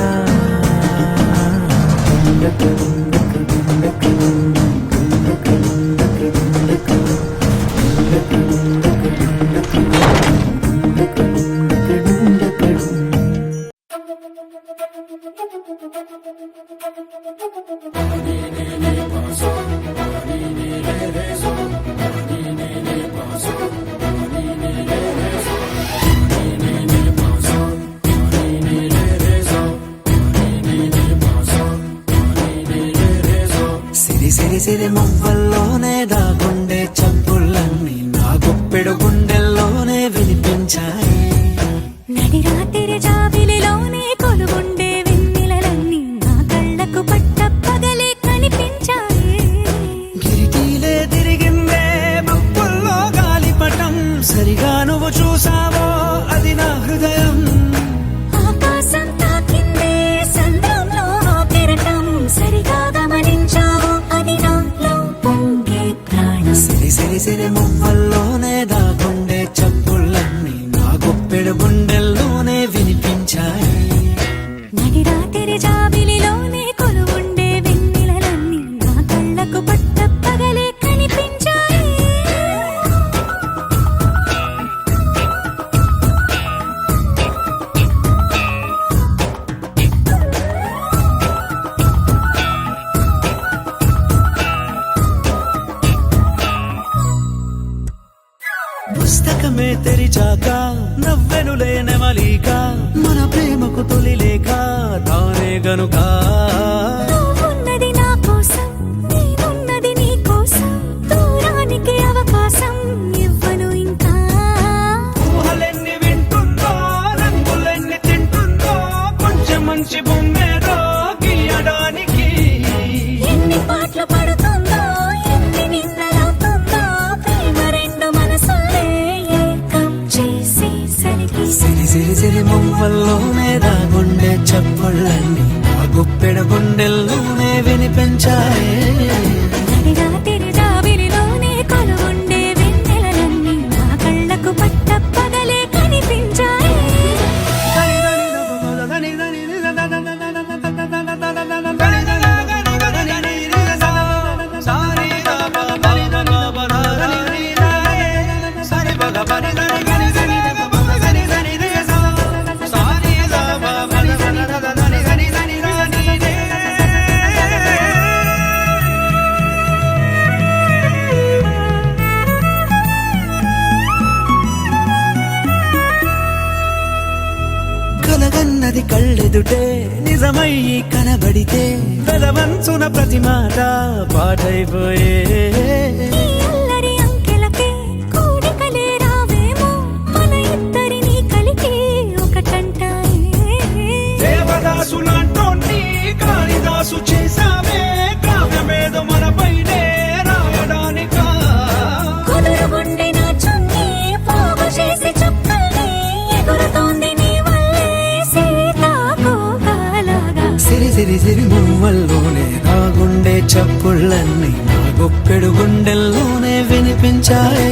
సిరి సిరి సిరి మువ్వల్లోనే దాగుండే చప్పుళ్ళన్నీ నా గుప్పెడు గుండెల్లోనే వినిపించాయి. నడిరాత్రి జాబిలిలోనే కొలువుండే వెన్నెలలన్నీ నా కళ్ళకు పట్టపగలే కనిపించాయి. గిరిటీలే తిరిగిందే మబ్బుల్లో గాలిపటం, సరిగా నువ్వు చూసావో అది నా హృదయం. ఆకాశం తాకిందే సంద్రంలో ఆ కెరటం, సరిగా గమనించావు అది నాలో పొంగే ప్రాణం. సిరి సిరి సిరి మువ్వల్లోనే దాగుండే చప్పుళ్ళన్నీ నా గుప్పెడు గుండెల్లోనే వినిపించాయి. నడిరాత్రి జాబిలిలోనే కొలువుండే వెన్నెలలన్నీ నా కళ్ళకు పట్టపగలే కనిపించాయి. పుస్తకమే తెరిచాక నవ్వెనులే నెమలిక, మన ప్రేమకు తొలి లేఖ తానే గనుక. నువ్వున్నది నా కోసం, నేనున్నది నీ కోసం, దూరానికి అవకాశం ఇవ్వను ఇంకా. ఊహలెన్ని వింటుందో, రంగులెన్ని తింటుందో, కొంచెం మంచి బొమ్మేదో గీయడానికి. ఎన్ని పాటలు పడుతుందో, ఎన్ని నిందలవుతుందో, ప్రేమ రెండు మనసులే ఏకం చేసేసరికి. సిరి సిరి సిరి మువ్వల్లోనే దాగుండే చప్పుళ్ళన్నీ నా గుప్పెడు గుండెల్లోనే వినిపించాయి. నడిరాత్రి జాబిలిలోనే కొలువుండే వెన్నెలలన్నీ నా కళ్ళకు పట్టపగలే కనిపించాయి. కలగన్నది కళ్ళెదుటే నిజమయ్యి కనబడితే, వెలవంచున ప్రతి మాట పాటైపోయే. ఈ అల్లరి అంకెలకే కూడికలే రావేమో, మన ఇద్దరిని కలిపి ఒకటంటాయే. దేవదాసులంటోన్ని కాళిదాసు చేసావే, కావ్యమేదో మనపైనే రాయడానికా. కుదురుగుండె నా చున్నీ పోగు చేసి చుక్కల్ని ఎగురుతోంది నీ వల్లే సీతాకోకలాగా. సిరి సిరి సిరి మువ్వల్లోనే దాగుండే చప్పుళ్ళన్నీ నా గుప్పెడు గుండెల్లోనే వినిపించాయే.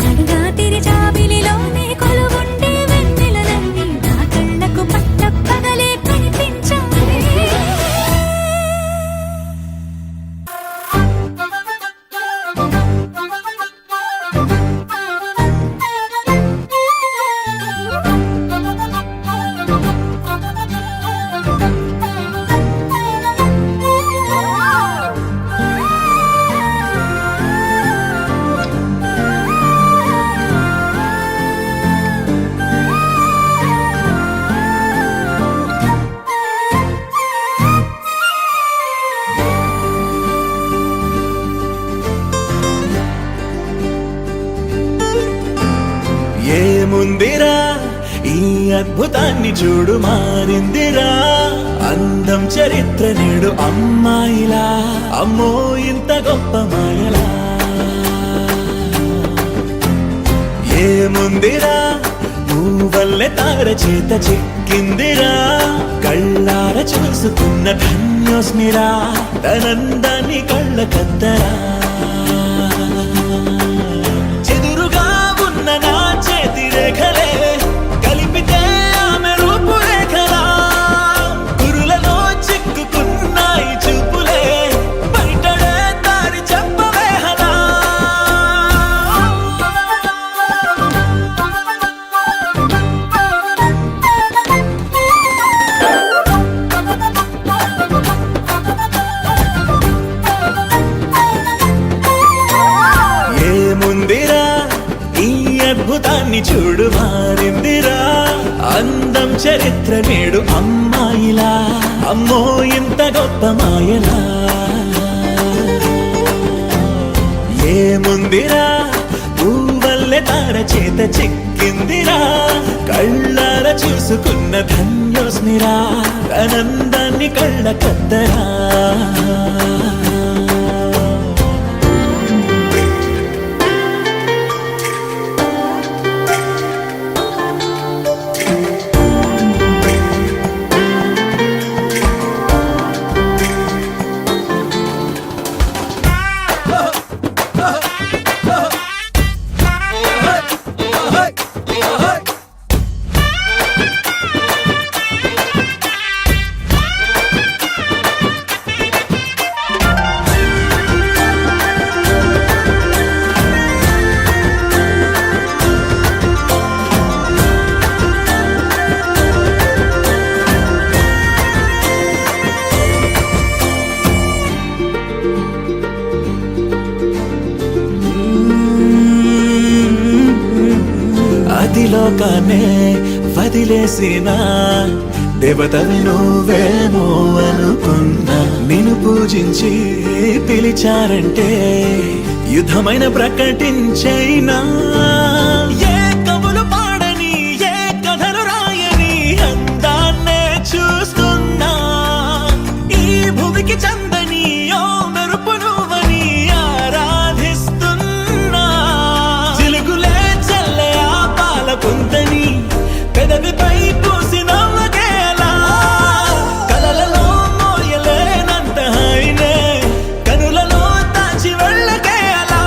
నడిరాత్రి జాబిలిలోనే కొలువుండే వెన్నెలలన్నీ నా కళ్ళకు పట్టపగలే కనిపించాయి. ఏముందిరా ఈ అద్భుతాన్ని చూడు, మారిందిరా అందం చరిత్ర నేడు అమ్మాయిలా. అమ్మో ఇంత గొప్ప మాయలా. ఏముందిరా నువ్వల్లే తార చేత చిక్కిందిరా, కళ్ళార చూసుకున్న ధన్యోస్మిరా, తనందాన్ని కళ్ళ కద్దరా. చెదురుగా ఉన్న నా చేతి రేఖలే కలిపితే ఆమె రూపురేఖలా, గురులలో చిక్కుకున్నాయి చూపులే, బయటడే దారి చెప్పవేహలా. చూడు మారిందిరా అందం చరిత్ర నేడు అమ్మాయిలా అమ్మో ఇంత గొప్ప మాయలా ఏముందిరా పువ్వల్లె తార చేత చిక్కిందిరా కళ్ళార చూసుకున్న ధన్యోస్మిరా ఆనందాన్ని కళ్ళ కద్దరా అదిలోకానే వదిలేసిన దేవతవి నువ్వేమో అనుకున్నా నిన్ను పూజించి పిలిచారంటే యుద్ధమైన ప్రకటించైనా ఏ కవులు పాడని ఏ కథలు రాయని అందాన్నే చూస్తున్నా ఈ భూమికి చందని ఓ మెరుపు నువ్వని ఆరాధిస్తున్నా చిలుగులే చల్లే ఆ పాల కుందని పెదవిపై పూసి నవ్వకేలా కలలలో మోయలేనంత హాయినే కనులలో దాచి వెళ్ళకేలా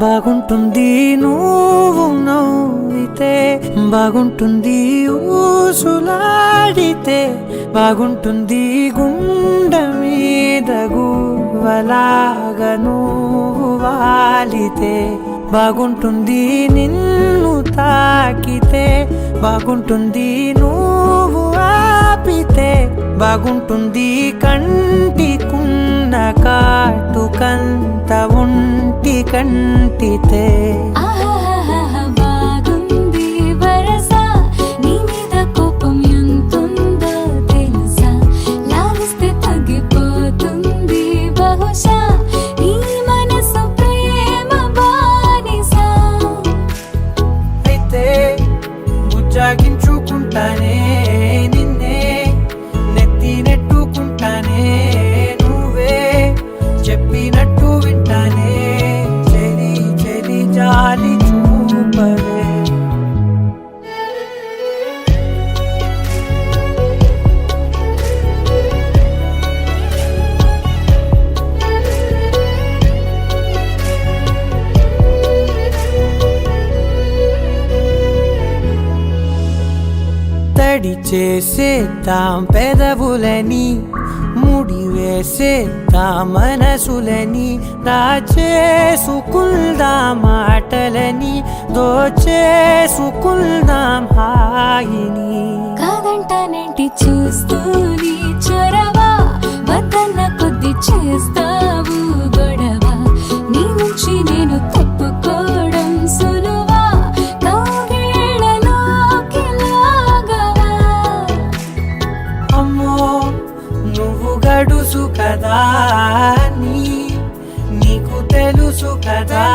బాగుంటుంది నువ్వు నవ్వితే, బాగుంటుంది ఊసులాడితే, బాగుంటుంది గుండె మీద గువ్వలాగా నువ్వు వాలితే, బాగుంటుంది నిన్ను తాకితే, బాగుంటుంది నువ్వు ఆపితే, బాగుంటుంది కంటికున్న కాటుకంత ఒంటి కంటితే. ఆహాహాహా బాగుంది వరస, నీ మీద కోపం ఎంతుందో తెలుసా, లాగిస్తే తగ్గిపోతుంది బహుశా నీ మనసు ప్రేమ బానిస. అయితే ముజ్జాగించుకుంటానే నిన్నే, నెత్తి నెట్టుకుంటానే నువ్వే చెప్పినట్టు వింటానే, చెలి చెలి జాలి చూపవే. తడి చేసేద్దాం పెదవులని, ముడి వేసేద్దాం మనసులని, దాచేసుకుందాం మాటలని, దోచేసుకుందాం హాయిని. కాదంటానేంటి చూస్తూని చొరవ, వద్దన్న కొద్ది చేస్తావు గొడవ, నీ నుంచి నేను తప్పుకోవడం సులువా, కౌగిళ్ళలోకి లాగవా. అమ్మో నువ్వు గడుసు కదా నీకు తెలుసు కదా,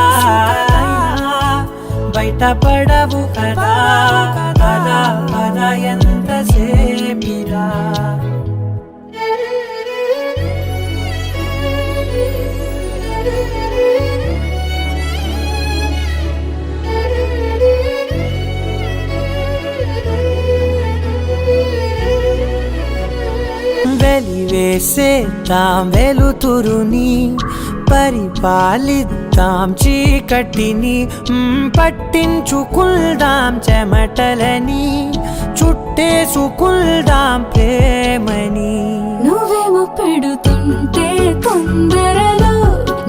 బయటపడవు కదా, పద పద ఎంతసేపిరా. వెలివేసేద్దాం వెలుతురుని, పరిపాలిద్దాం చీకటిని, పట్టించుకుందాం చెమటలని, చుట్టేసుకుందాం ప్రేమని. నువ్వేమో పెడుతుంటే తొందరలో,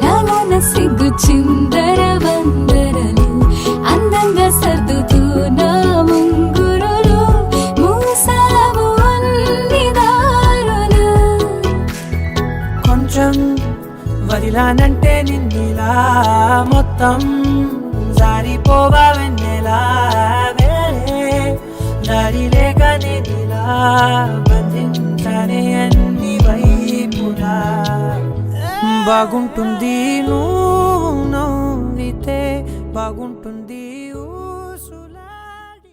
నాలోన సిగ్గు చిందర వందరలు, అందంగా సర్దుతూ నా ముంగురులు, మూసావు అన్ని దారులు. కొంచెం వదిలానంటే నిన్నిలా, మొత్తం జారిపోవా వెన్నెలా, వేరే దారి లేక నేనిలా బంధించనే అన్ని వైపులా. బాగుంటుంది నువ్వు నవ్వితే, బాగుంటుంది ఊసులాడి.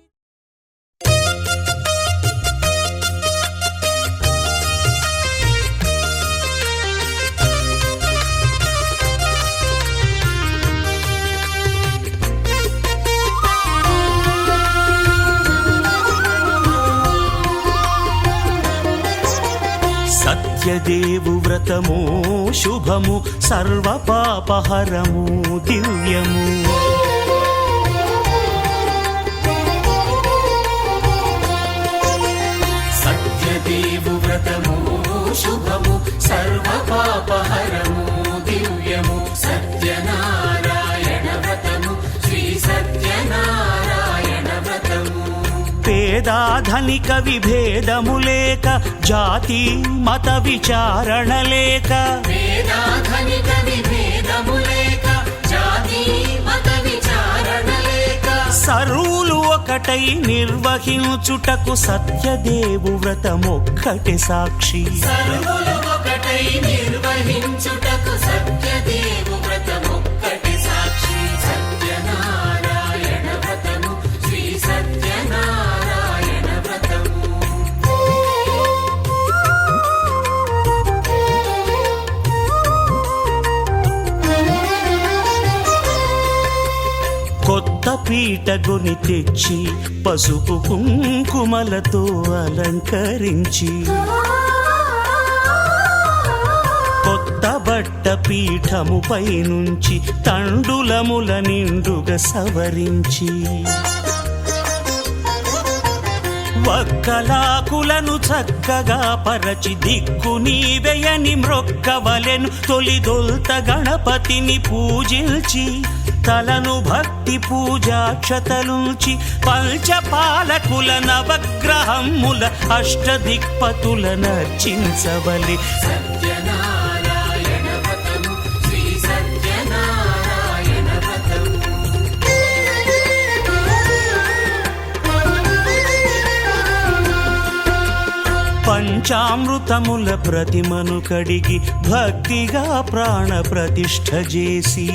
సత్యదేవు వ్రతము శుభము, సర్వ పాపహరము దివ్యము. సత్యదేవు వ్రతము శుభము, సర్వ పాపహరము దివ్యము, సత్యనారాయణ వ్రతము, శ్రీ సత్యనారాయణ వ్రతము. పేదాధనిక విభేదము లేక, జాతి మత విచారణ లేక, వేదాధనిక విభేదము లేక, జాతి మత విచారణ లేక, సర్వులు ఒకటై నిర్వహించుటకు సత్యదేవు వ్రతమొక్కటి సాక్షి. సర్వులు ఒకటై నిర్వహించుటకు సత్యదేవు వ్రతమొక్కటి సాక్షి. సత్యనారాయణ వ్రతము, శ్రీ సత్యనారాయణ వ్రతము. కొత్త పీటగుని తెచ్చి, పసుపు కుంకుమలతో అలంకరించి, కొత్త బట్ట పాదపీఠముపై నుంచి తండులముల నిండుగా సవరించి వక్కలాకులను చక్కగా పరచి దిక్కు నీవెయని మ్రొక్కవలెను తొలిదొల్త గణపతిని పూజించి తలను భక్తి పూజాక్షతలుంచి పంచపాలకుల నవగ్రహముల అష్టదిక్పతుల నర్చించవలి సత్యనారాయణ వ్రతము శ్రీ సత్యనారాయణ వ్రతము పంచామృతముల ప్రతిమను కడిగి భక్తిగా ప్రాణ ప్రతిష్ఠ చేసి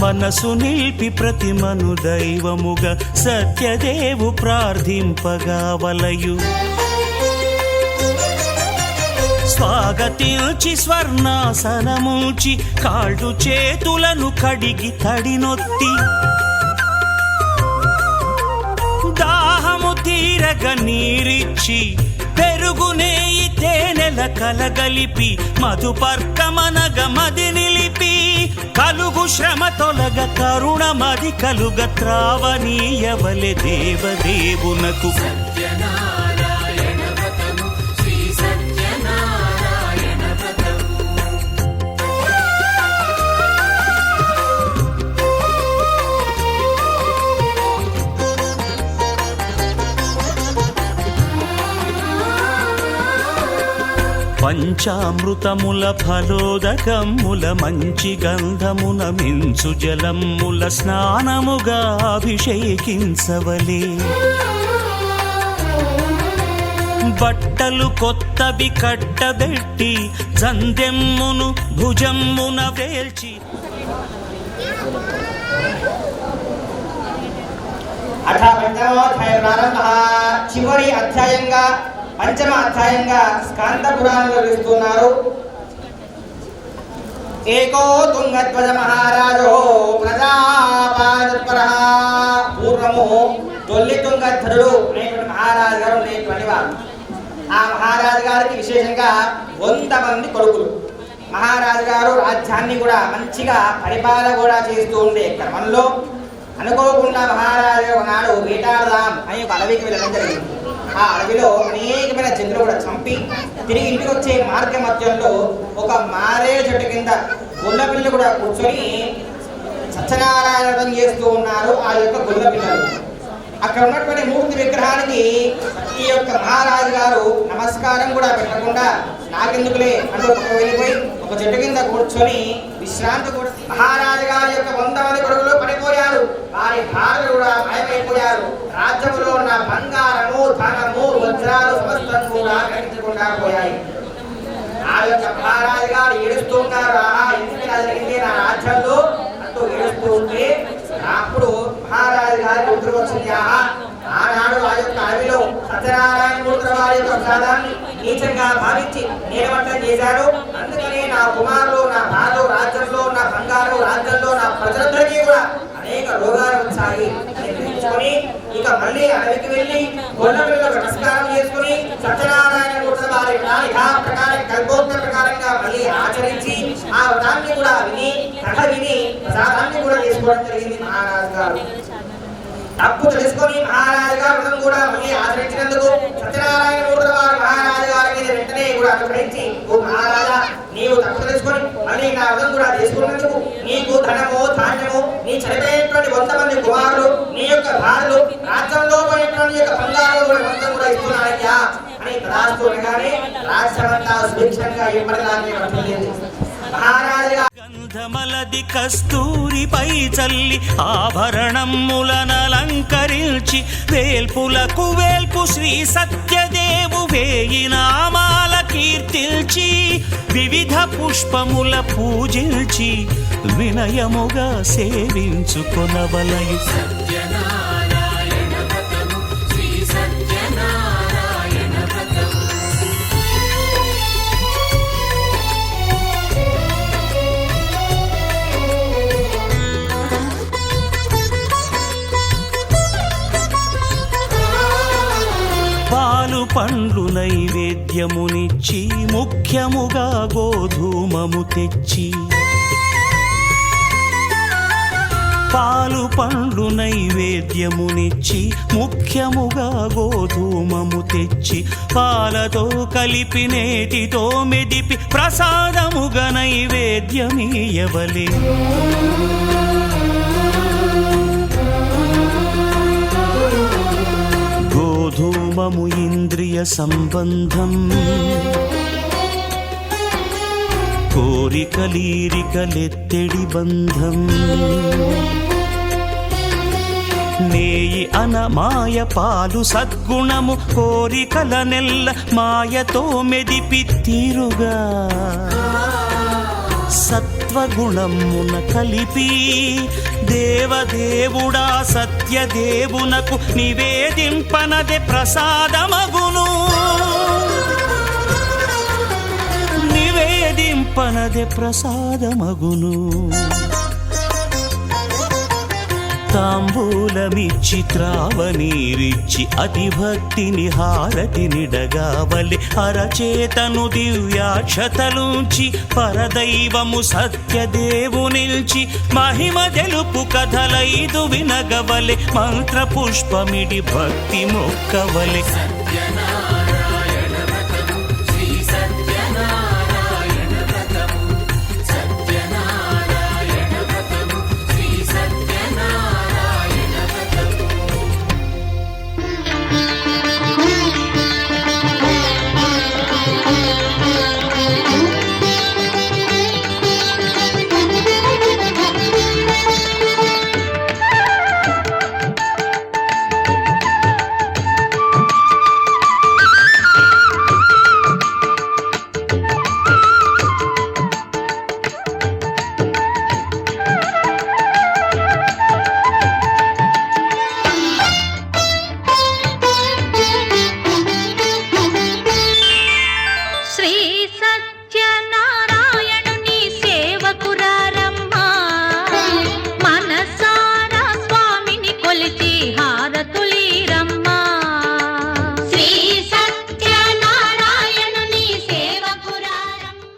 మనసు నిలిపి ప్రతిమను దైవముగా సత్యదేవు ప్రార్థింపగా వలయు స్వాగతించి స్వర్ణాసనముంచి కాళ్ళు చేతులను కడిగి తడినొత్తి దాహము తీరగ నీరిచ్చి పెరుగు నేయి తేనెల కలగలిపి మధుపర్కమనగ మది నిలిపి కలుగు శ్రమ తొలగ కరుణ మది కలుగ త్రావనీయవలె దేవదేవునకు సత్యనారాయణ వ్రతము శ్రీ సత్యనారాయణ వ్రతము పంచామృతముల ఫలోదకముల మంచి గంధమున మించు జలముల స్నానముగా అభిషేకించవలే బట్టలు కొత్తవి కట్టబెట్టి జందెమ్మును భుజమ్మున వేల్చి అథ పంచమోధ్యాయ ప్రారంభ చివరి అధ్యాయంగా పంచమ అధ్యాయంగా స్కాంద పురాణంలో ఇస్తున్నారు. ఏకో తుంగధ్వజ మహారాజో ప్రజాపాదత్పరః. పూర్వము తొల్లి తుంగధ్వజుడు అనేటువంటి మహారాజు గారు ఉండేటువంటి వారు. ఆ మహారాజు గారికి విశేషంగా 100 మంది కొడుకులు. మహారాజు గారు రాజ్యాన్ని కూడా మంచిగా పరిపాలన కూడా చేస్తూ ఉండే క్రమంలో అనుకోకుండా మహారాజు ఒకనాడు వేటాడదాం అని ఒక అడవికి వెళ్ళడం జరిగింది. ఆ అడవిలో అనేకమైన జంతువులు కూడా చంపి తిరిగి ఇంటికి వచ్చే మార్గ మధ్యంలో ఒక మారే చెట్టు కింద గుల్ల పిల్లలు కూడా కూర్చొని సత్యనారాయణ చేస్తూ ఉన్నారు ఆ యొక్క గుల్ల పిల్లలు. అక్కడ ఉన్నటువంటి మూర్తి విగ్రహానికి ఈ యొక్క మహారాజు గారు నమస్కారం కూడా పెట్టకుండా నాకెందుకులే అంటూ వెళ్ళిపోయి ఒక చెట్టు కింద కూర్చొని విశ్రాంతి కూడా. మహారాజు గారి యొక్క 100 మంది కొడుకులు పడిపోయారు. వారి భార్యలు కూడా భయమైపోయారు. రాజ్యంలో ఉన్న బంగారము ధనము వజ్రాలు సమస్తం కూడా కనిపించకుండా పోయాయి. ఆ యొక్క మహారాజు గారు ఏడుస్తూ ఉన్నారు. ఎందుకు ఇలా జరిగింది నా రాజ్యంలో అంటూ ఏడుస్తూ ఉంటే అప్పుడు మహారాజు గారి గుర్తు వచ్చింది. ఆనాడు ఆ యొక్క అడవిలో సత్యనారాయణ మూర్తి వారి యొక్క ప్రసాదాన్ని నీచంగా భావించి నీలమట్టం చేశారు. అందుకని నా కుమారులు నా భార్యలు రాజ్యంలో నా బంగారు రాజ్యంలో నా ప్రజలందరికీ కూడా అనేక రోగాలు వచ్చాయి అని గ్రహించుకొని ఇక మళ్ళీ అడవికి వెళ్ళి గొల్లపిల్లలకు నమస్కారం చేసుకుని సత్యనారాయణ మూర్తి వారి ప్రకారం కల్పోక్త ప్రకారంగా మళ్ళీ ఆచరించి ఆ వ్రతాన్ని కూడా విని కథ విని ప్రసాదాన్ని కూడా చేసుకోవడం జరిగింది. మహారాజు గారు తప్పు తెలుసుకొని మహారాజు గారు వ్రతం కూడా మళ్ళీ ఆచరించినందుకు సత్యనారాయణ మూర్తి వారు మహారాజు గారి మీద వెంటనే కూడా అనుగ్రహించి, ఓ మహారాజా నీవు తప్పు తెలుసుకొని మళ్ళీ నా వ్రతం కూడా చేసుకున్నందుకు నీకు ధనము ధాన్యము నీ చనిపోయినటువంటి 100 మంది కుమారులు నీ యొక్క భార్యలు రాజ్యంలో పోయినటువంటి యొక్క బంగారు కూడా మొత్తం కూడా ఇస్తున్నానయ్యా అని తదాస్తు అనగానే రాజ్యమంతా సుభిక్షంగా ఇవ్వడానికి వర్తిల్లింది. మహారాజు గంధమలది కస్తూరిపై చల్లి ఆభరణములనలంకరించి వేల్పులకు వేల్పు శ్రీ సత్యదేవు వేయి నామాల కీర్తిల్చి వివిధ పుష్పముల పూజించి వినయముగా సేవించుకొనవలయు. సత్యనారాయణ వ్రతము శ్రీ సత్యనారాయణ వ్రతము పండ్లు నైవేద్యమునిచ్చి ముఖ్యముగా గోధూమము తెచ్చి పాలు పండ్లు నైవేద్యమునిచ్చి ముఖ్యముగా గోధూమము తెచ్చి పాలతో కలిపి నేతితో మెదిపి ప్రసాదముగా నైవేద్యమీయవలే గోధూమము ఇంద్రియ సంబంధం కోరికలీరికలెత్తెడి బంధం నేయి అనమాయ పాలు సద్గుణము కోరికల నెల్ల మాయతో మెదిపి తీరుగా సత్వగుణమున కలిపి దేవదేవుడా సత్యదేవునకు నివేదింపనదే ప్రసాదమగును నివేదింపనదే ప్రసాదమగును తాంబూలమిచ్చి త్రావనీరిచ్చి అతిభక్తిని హారతినిడగావలి అరచేతను దివ్యాక్షతలుంచి పరదైవము సత్యదేవునిల్చి మహిమ తెలుపు కథలైదు వినగవలె మంత్ర పుష్పమిడి భక్తి మొక్కవలె సత్యనారాయణ వ్రతము శ్రీ సత్యనారాయణ వ్రతము సత్యనారాయణ వ్రతము శ్రీ సత్యనారాయణ వ్రతము శ్రీ సత్యనారాయణుని సేవకురారమ్మా మనసారా స్వామిని కొలిచి హారతులీరమ్మా శ్రీ సత్యనారాయణుని సేవకురారమ్మా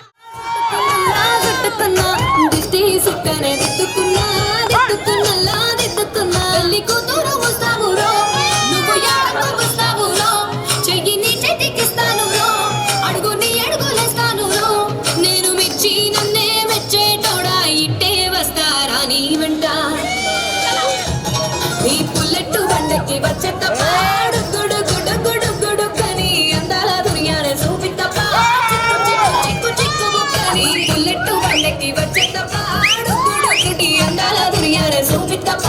దిట్టుకున్నా దిష్టి సుక్కనే దిట్టుకున్నా దిట్టుకున్నలా దిట్టుకున్నా తల్లి కూతురు వస్తావురో నువ్వు ఎడకు వస్తావురో చెయ్యి నీ చేతికిస్తాను రో అడుగు నీ అడుగులేస్తాను రో నేను మెచ్చి నన్నే మెచ్చేటోడా ఇట్టే వస్తారా నీ వెంట నీ పుల్లెట్టు బండకి వచ్చే తప్ప గుడు గుడు గుడు గుడు కని అందాల దునియానే చూపిత్తప్ప చిక్కు చిక్కు బుక్కని పుల్లెట్టు బండకి వచ్చే తప్ప గుడు గుడి అందాల దునియానే చూపిత్తప్ప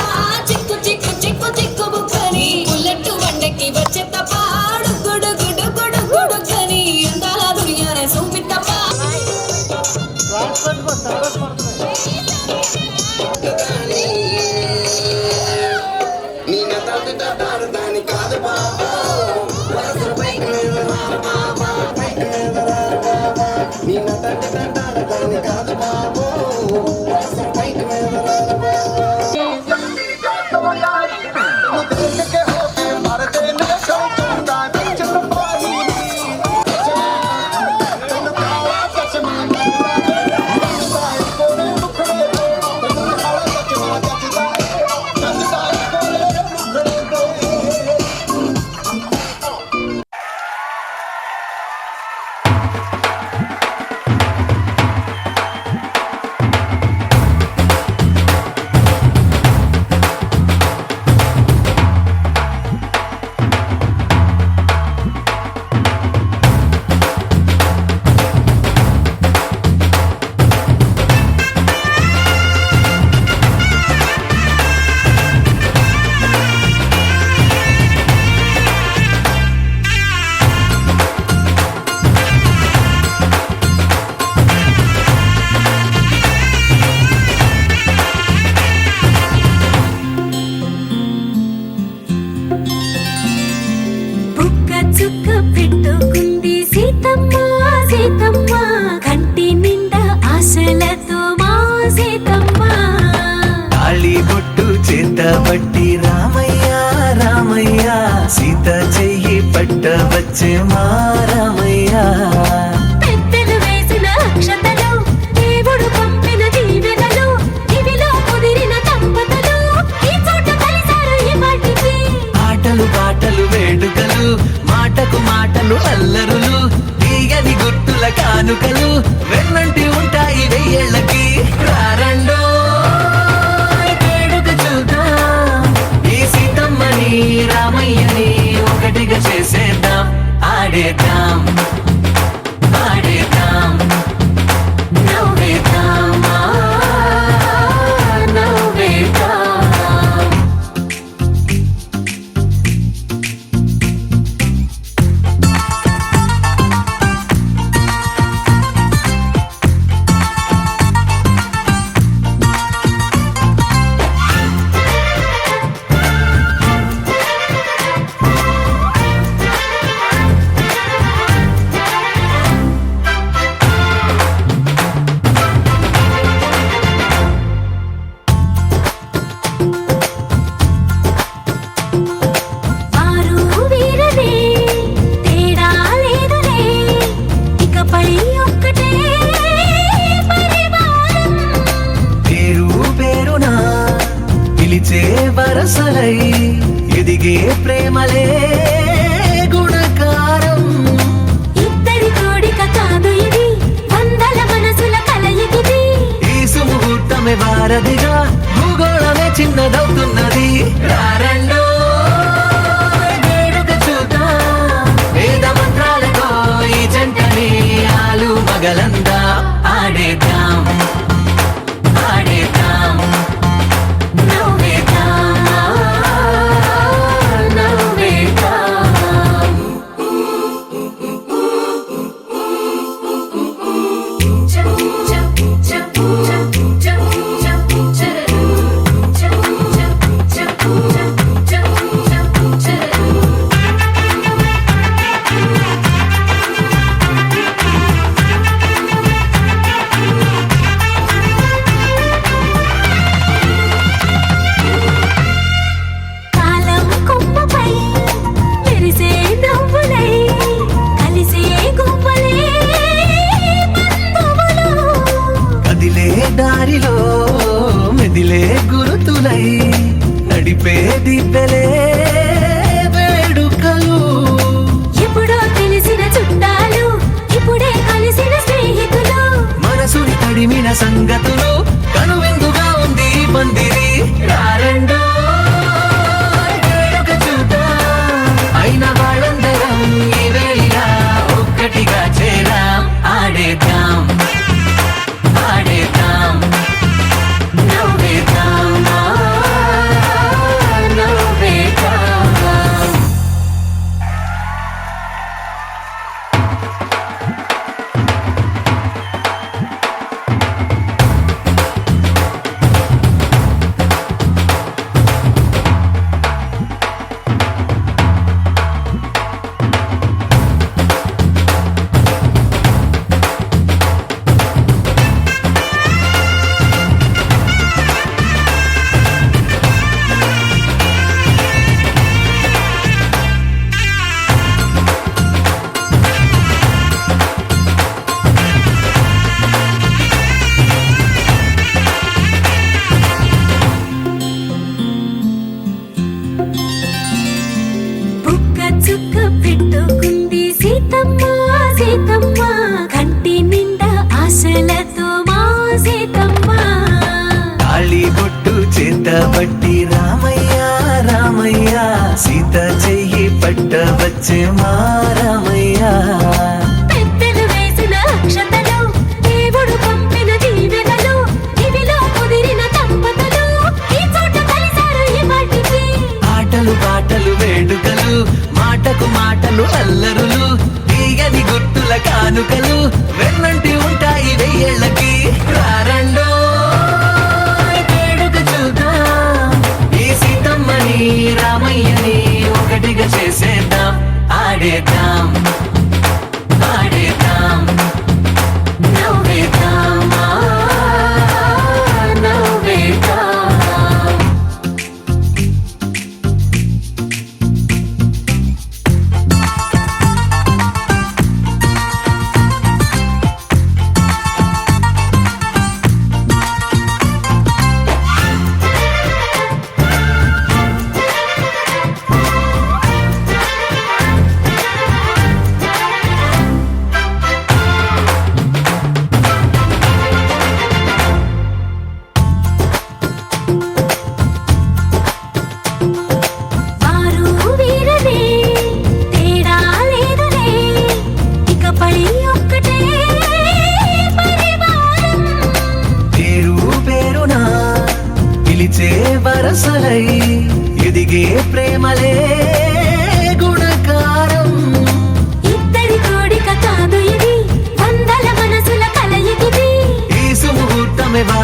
చిక్కు చిక్కు చిక్కు చిక్కు బుక్కని పుల్లెట్టు బండకి వచ్చే తప్ప గుడు గుడు గుడు గుడు కని అందాల దునియానే చూపిత్తప్ప బుక్క చుక్క పెట్టుకుంది సీతమ్మ సీతమ్మ కంటి నిండా ఆశలతో మా సీతమ్మ తాళి బొట్టు చేత బట్టి రామయ్య రామయ్య సీత చెయ్యి పట్టవచ్చి వచ్చే మారమయ్యా పెద్దలు వేసిన అక్షతలు దేవుడు పంపిన దీవెనలు ఇవిలో కుదిరిన దంపతులు ఈ చోట కలిసారు ఈ వాటికి ఆటలు పాటలు వేడుకలు మాటకు మాటలు అల్లరులు తీయని గుర్తుల కానుకలు వెన్నంటి ఉంటాయి వెయ్యేళ్ళకి రారండో వేడుక చూద్దాం ఈ సీతమ్మని రామయ్యని ఒకటిగా చేసేద్దాం ఆడేద్దాం ఆడేద్దాం నవ్వేద్దాం నవ్వేద్దాం వారు వీరనే తేడా లేదులే ఇకపై ఒక్కటే పరివారం పేరు పేరునా పిలిచే వరసలై ఎదిగే ప్రేమలే గుణకారం ఇద్దరి కోడిక కాదు ఇది వందల మనసుల కలయికిది ఈ సుముహూర్తమే వారధిగా భూగోళమే చిన్నదవుతున్నది రారండో వేడుక చూద్దాం వేద మంత్రాలతో ఈ జంటని ఆలు మగలందా ఆడేద్దాం ఆడేద్దాం నవ్వేద్దాం నవ్వేద్దాం కాలం కొమ్మపై మెరిసే నవ్వులై కలిసే గువ్వలే బంధువులు కదిలే దారిలో మెదిలే గురుతులై నడిపే దిబ్బెలే వేడుకలు ఎప్పుడో తెలిసిన చుట్టాలు ఇప్పుడే కలిసిన స్నేహితులు మనసుని తడిమిన సంగతులు కనువిందుగా ఉంది ఈ పందిరి రారండో వేడుక చూద్దాం అయిన వాళ్ళందరం ఈ వేళ ఒక్కటిగా చేరాం ఆడేద్దాం ఆడేద్దాం నవ్వేద్దాం నవ్వేద్దాం బుక్క చుక్క పెట్టుకుంది సీతమ్మ సీతమ్మ కంటి నిండా ఆశలతో మా సీతమ్మ తాళి బొట్టు చేతబట్టి రామయ్య రామయ్య సీత చెయ్యి పట్ట వచ్చే మా రామయ్య పెద్దలు వేసిన అక్షతలు దేవుడు పంపిన దీవెనలు ఇవిలో కుదిరిన దంపతులు ఈ చోట కలిసారు ఈ వాటికి ఆటలు పాటలు వేడుకలు మాటకు మాటలు అల్లరులు తీయని గుర్తుల కానుకలు వెన్నంటి ఉంటాయి వెయ్యేళ్ళకి రారండో వేడుక చూద్దాం ఈ సీతమ్మని రామయ్యని ఒకటిగా చేసేద్దాం ఆడేద్దాం ఆడేద్దాం నవ్వేద్దాం నవ్వేద్దాం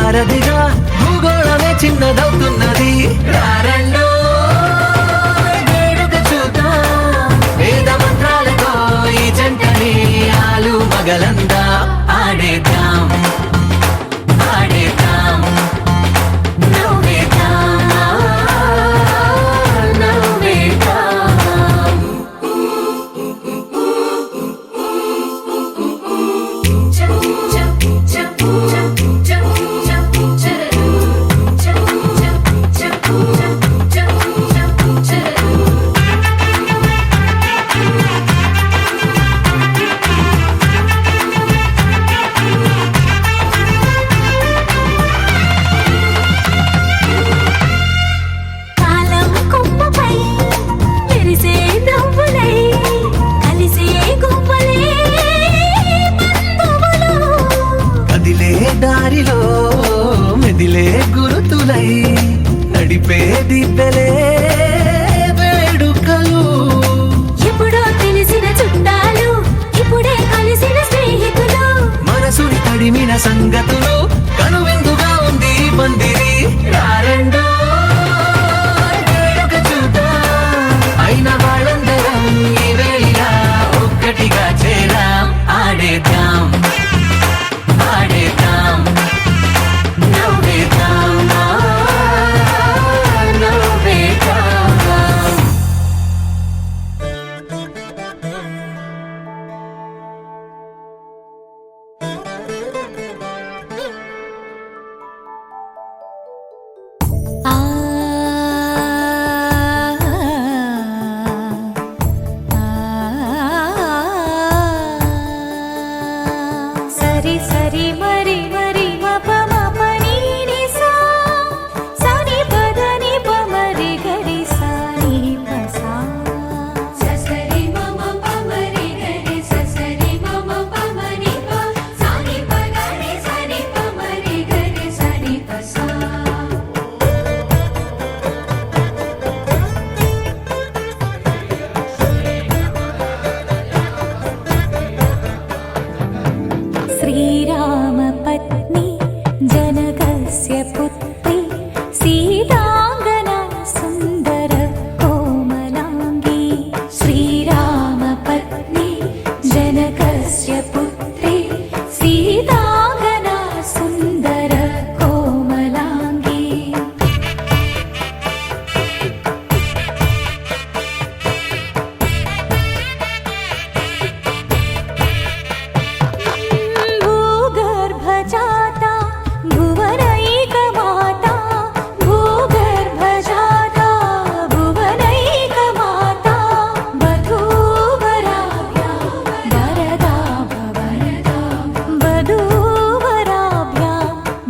వారధిగా భూగోళమే చిన్నదవుతున్నది. రారండో వేడుక చూద్దాం, వేద మంత్రాలతో ఈ జంటని ఆలు మగలందా ఆడేద్దాం ఆడేద్దాం నవ్వేద్దాం నవ్వేద్దాం. కాలం కొమ్మపై మెరిసే నవ్వులై కలిసే గువ్వలే బంధువులు. కదిలే దారిలో మెదిలే గురుతులై నడిపే దిబ్బెలే వేడుకలు. ఎప్పుడో తెలిసిన చుట్టాలు ఇప్పుడే కలిసిన స్నేహితులు. మనసుని తడిమిన సంగతులు కనువిందుగా ఉంది ఈ పందిరి. రారండో వేడుక చూద్దాం, అయిన వాళ్ళందరం ఈ వేళ ఒక్కటిగా చేరాం. ఆడేద్దాం ఆడేద్దాం నవ్వేద్దాం నవ్వేద్దాం. సరి సరి మరి మరి మప మప నీ ని సా సని పద ని ప మరి గరి సా ని ప సా ససరి మమ ప మరి గరి ససరి మమ ప మరి ప సని ప గరి సని ప మరి గరి సని ప సా. శ్రీరామ పత్ని జనకస్య పుత్రి సీతాంగనా సుందర కోమలాంగి. శ్రీరామ పత్ని జనకస్య పుత్రి సీతాంగనా సుందర కోమలాంగి. భూగర్భజాతా భువనైకమాతా భూగర్భజాతా భువనైకమాతా వధూవరాభ్యాం వరదా భవంతు వధూవరాభ్యాం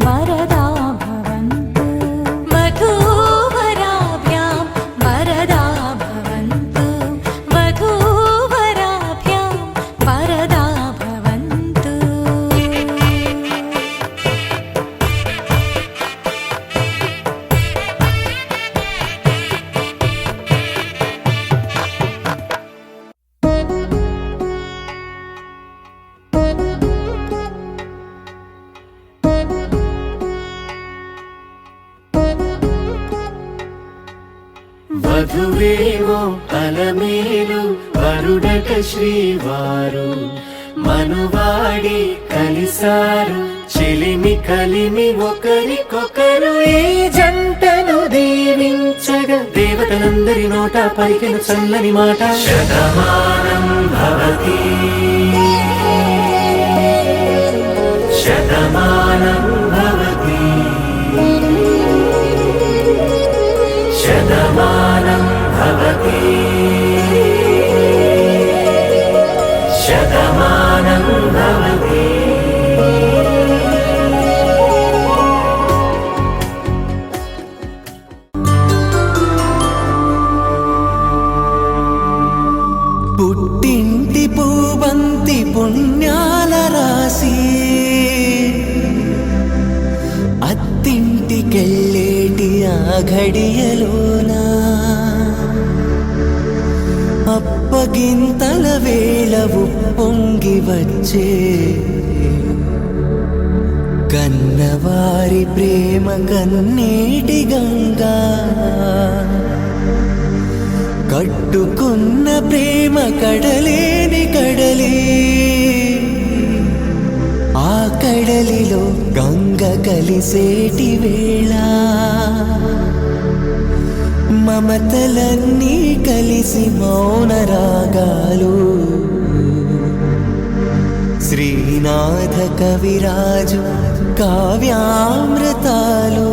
వరదా భవంతు వధూవరాభ్యాం వరదా భవంతు వధూవరాభ్యాం వరదా భవంతు. వధువేవో అలమేలు వరుడట శ్రీవారు మనువాడి కలిసారు చెలిమి కలిమి ఒకరికొకరు. ఈ జంటను దీవించగా దేవతలందరి నోట పలికిన చల్లని మాట. శతమానం భవతి శతమానం భవతి శతమానం భవతి శతమానం భవతి. పుట్టింటి పూబంతి పుణ్యాల రాసి అత్తింటికెళ్ళేటి ఆ ఘడియలోనా అప్పగింతల వేళ ఉప్పొంగి వచ్చే కన్నవారి ప్రేమ కన్నీటి గంగా కట్టుకున్న ప్రేమ కడలేని కడలి ఆ కడలిలో గంగ కలిసేటి వేళ మమతలన్నీ కలిసి మౌన రాగాలు శ్రీనాథ కవిరాజు కావ్యామృతాలు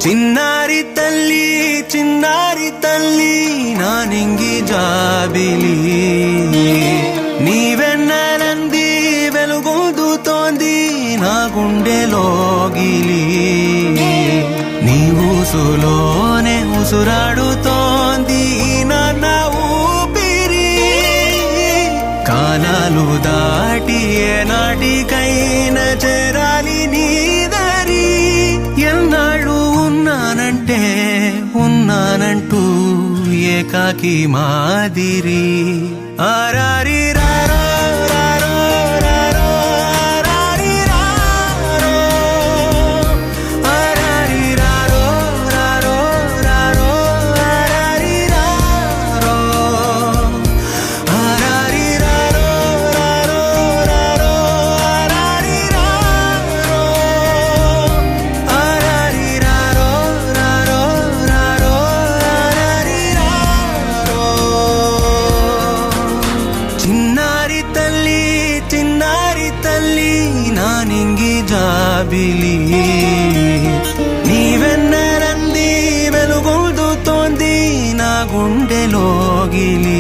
చిన్నారి తల్లి నా నింగి జాబిలి నీవెన్నెలంది వెలుగొందుతోంది నా గుండెలోగిలి నీ ఊసులోనే ఉసురాడుతోంది నా ఊపిరి కాలాలు దాటి ఏనాటికైనా చేరాలి నీ దరి ఎన్నాళ్ళు ఉన్నానంటూ ఏకాకి మాదిరి ఆరారి రారో రారో రారో ఆరారి రారో ఆరారి రారో రారో రారో ఆరారి రారో ఆరారి రారో రారో రారో ఆరారి రారో ఆరారి రారో రారో రారో ఆరారి రారో చిన్నారి తల్లి నా నింగి జాబిలి నీవెన్నెలంది వెలుగొందుతోంది నా గుండెలోగిలి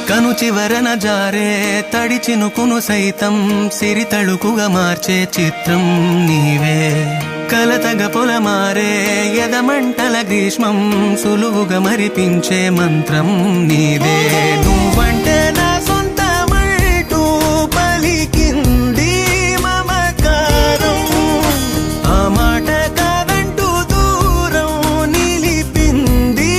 కను చివరన జారే తడి చినుకును సైతం సిరి తళుకుగా మార్చే చిత్రం నీవే కలతగ పొలమారే ఎదమంటల గ్రీష్మం సులువుగా మరిపించే మంత్రం నీదే నువ్వంటే నా సొంతమంటూ పలికింది మమకారం ఆ మాట కాదంటూ దూరం నిలిపింది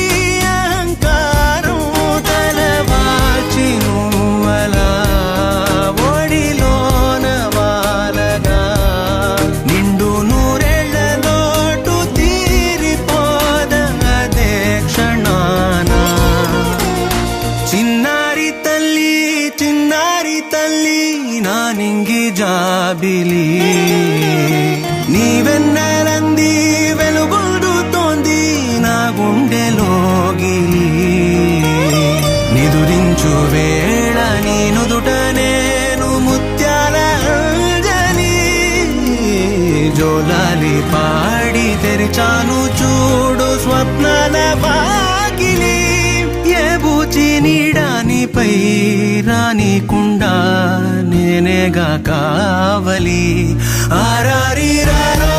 అహంకారం తలవాచి నువ్వలా ఒడిలోన వాలగా నిండు నూరేళ్ల లోటు తీరిపోదదే క్షణాన చిన్నారి తల్లి నా నింగి జాబిలి నీవెన్నెలంది వెలుగొందుతోంది నా గుండెలోగిలి నిదురించు వేళ నీ నుదుట నేను ముత్యాల అంజలి జోలాలి పాడి తెరిచాను చూడు స్వప్నాల వాకిలి ఏ బూచి నీడానిపై రానికుండా నేనేగా కావలి ఆరారి రారో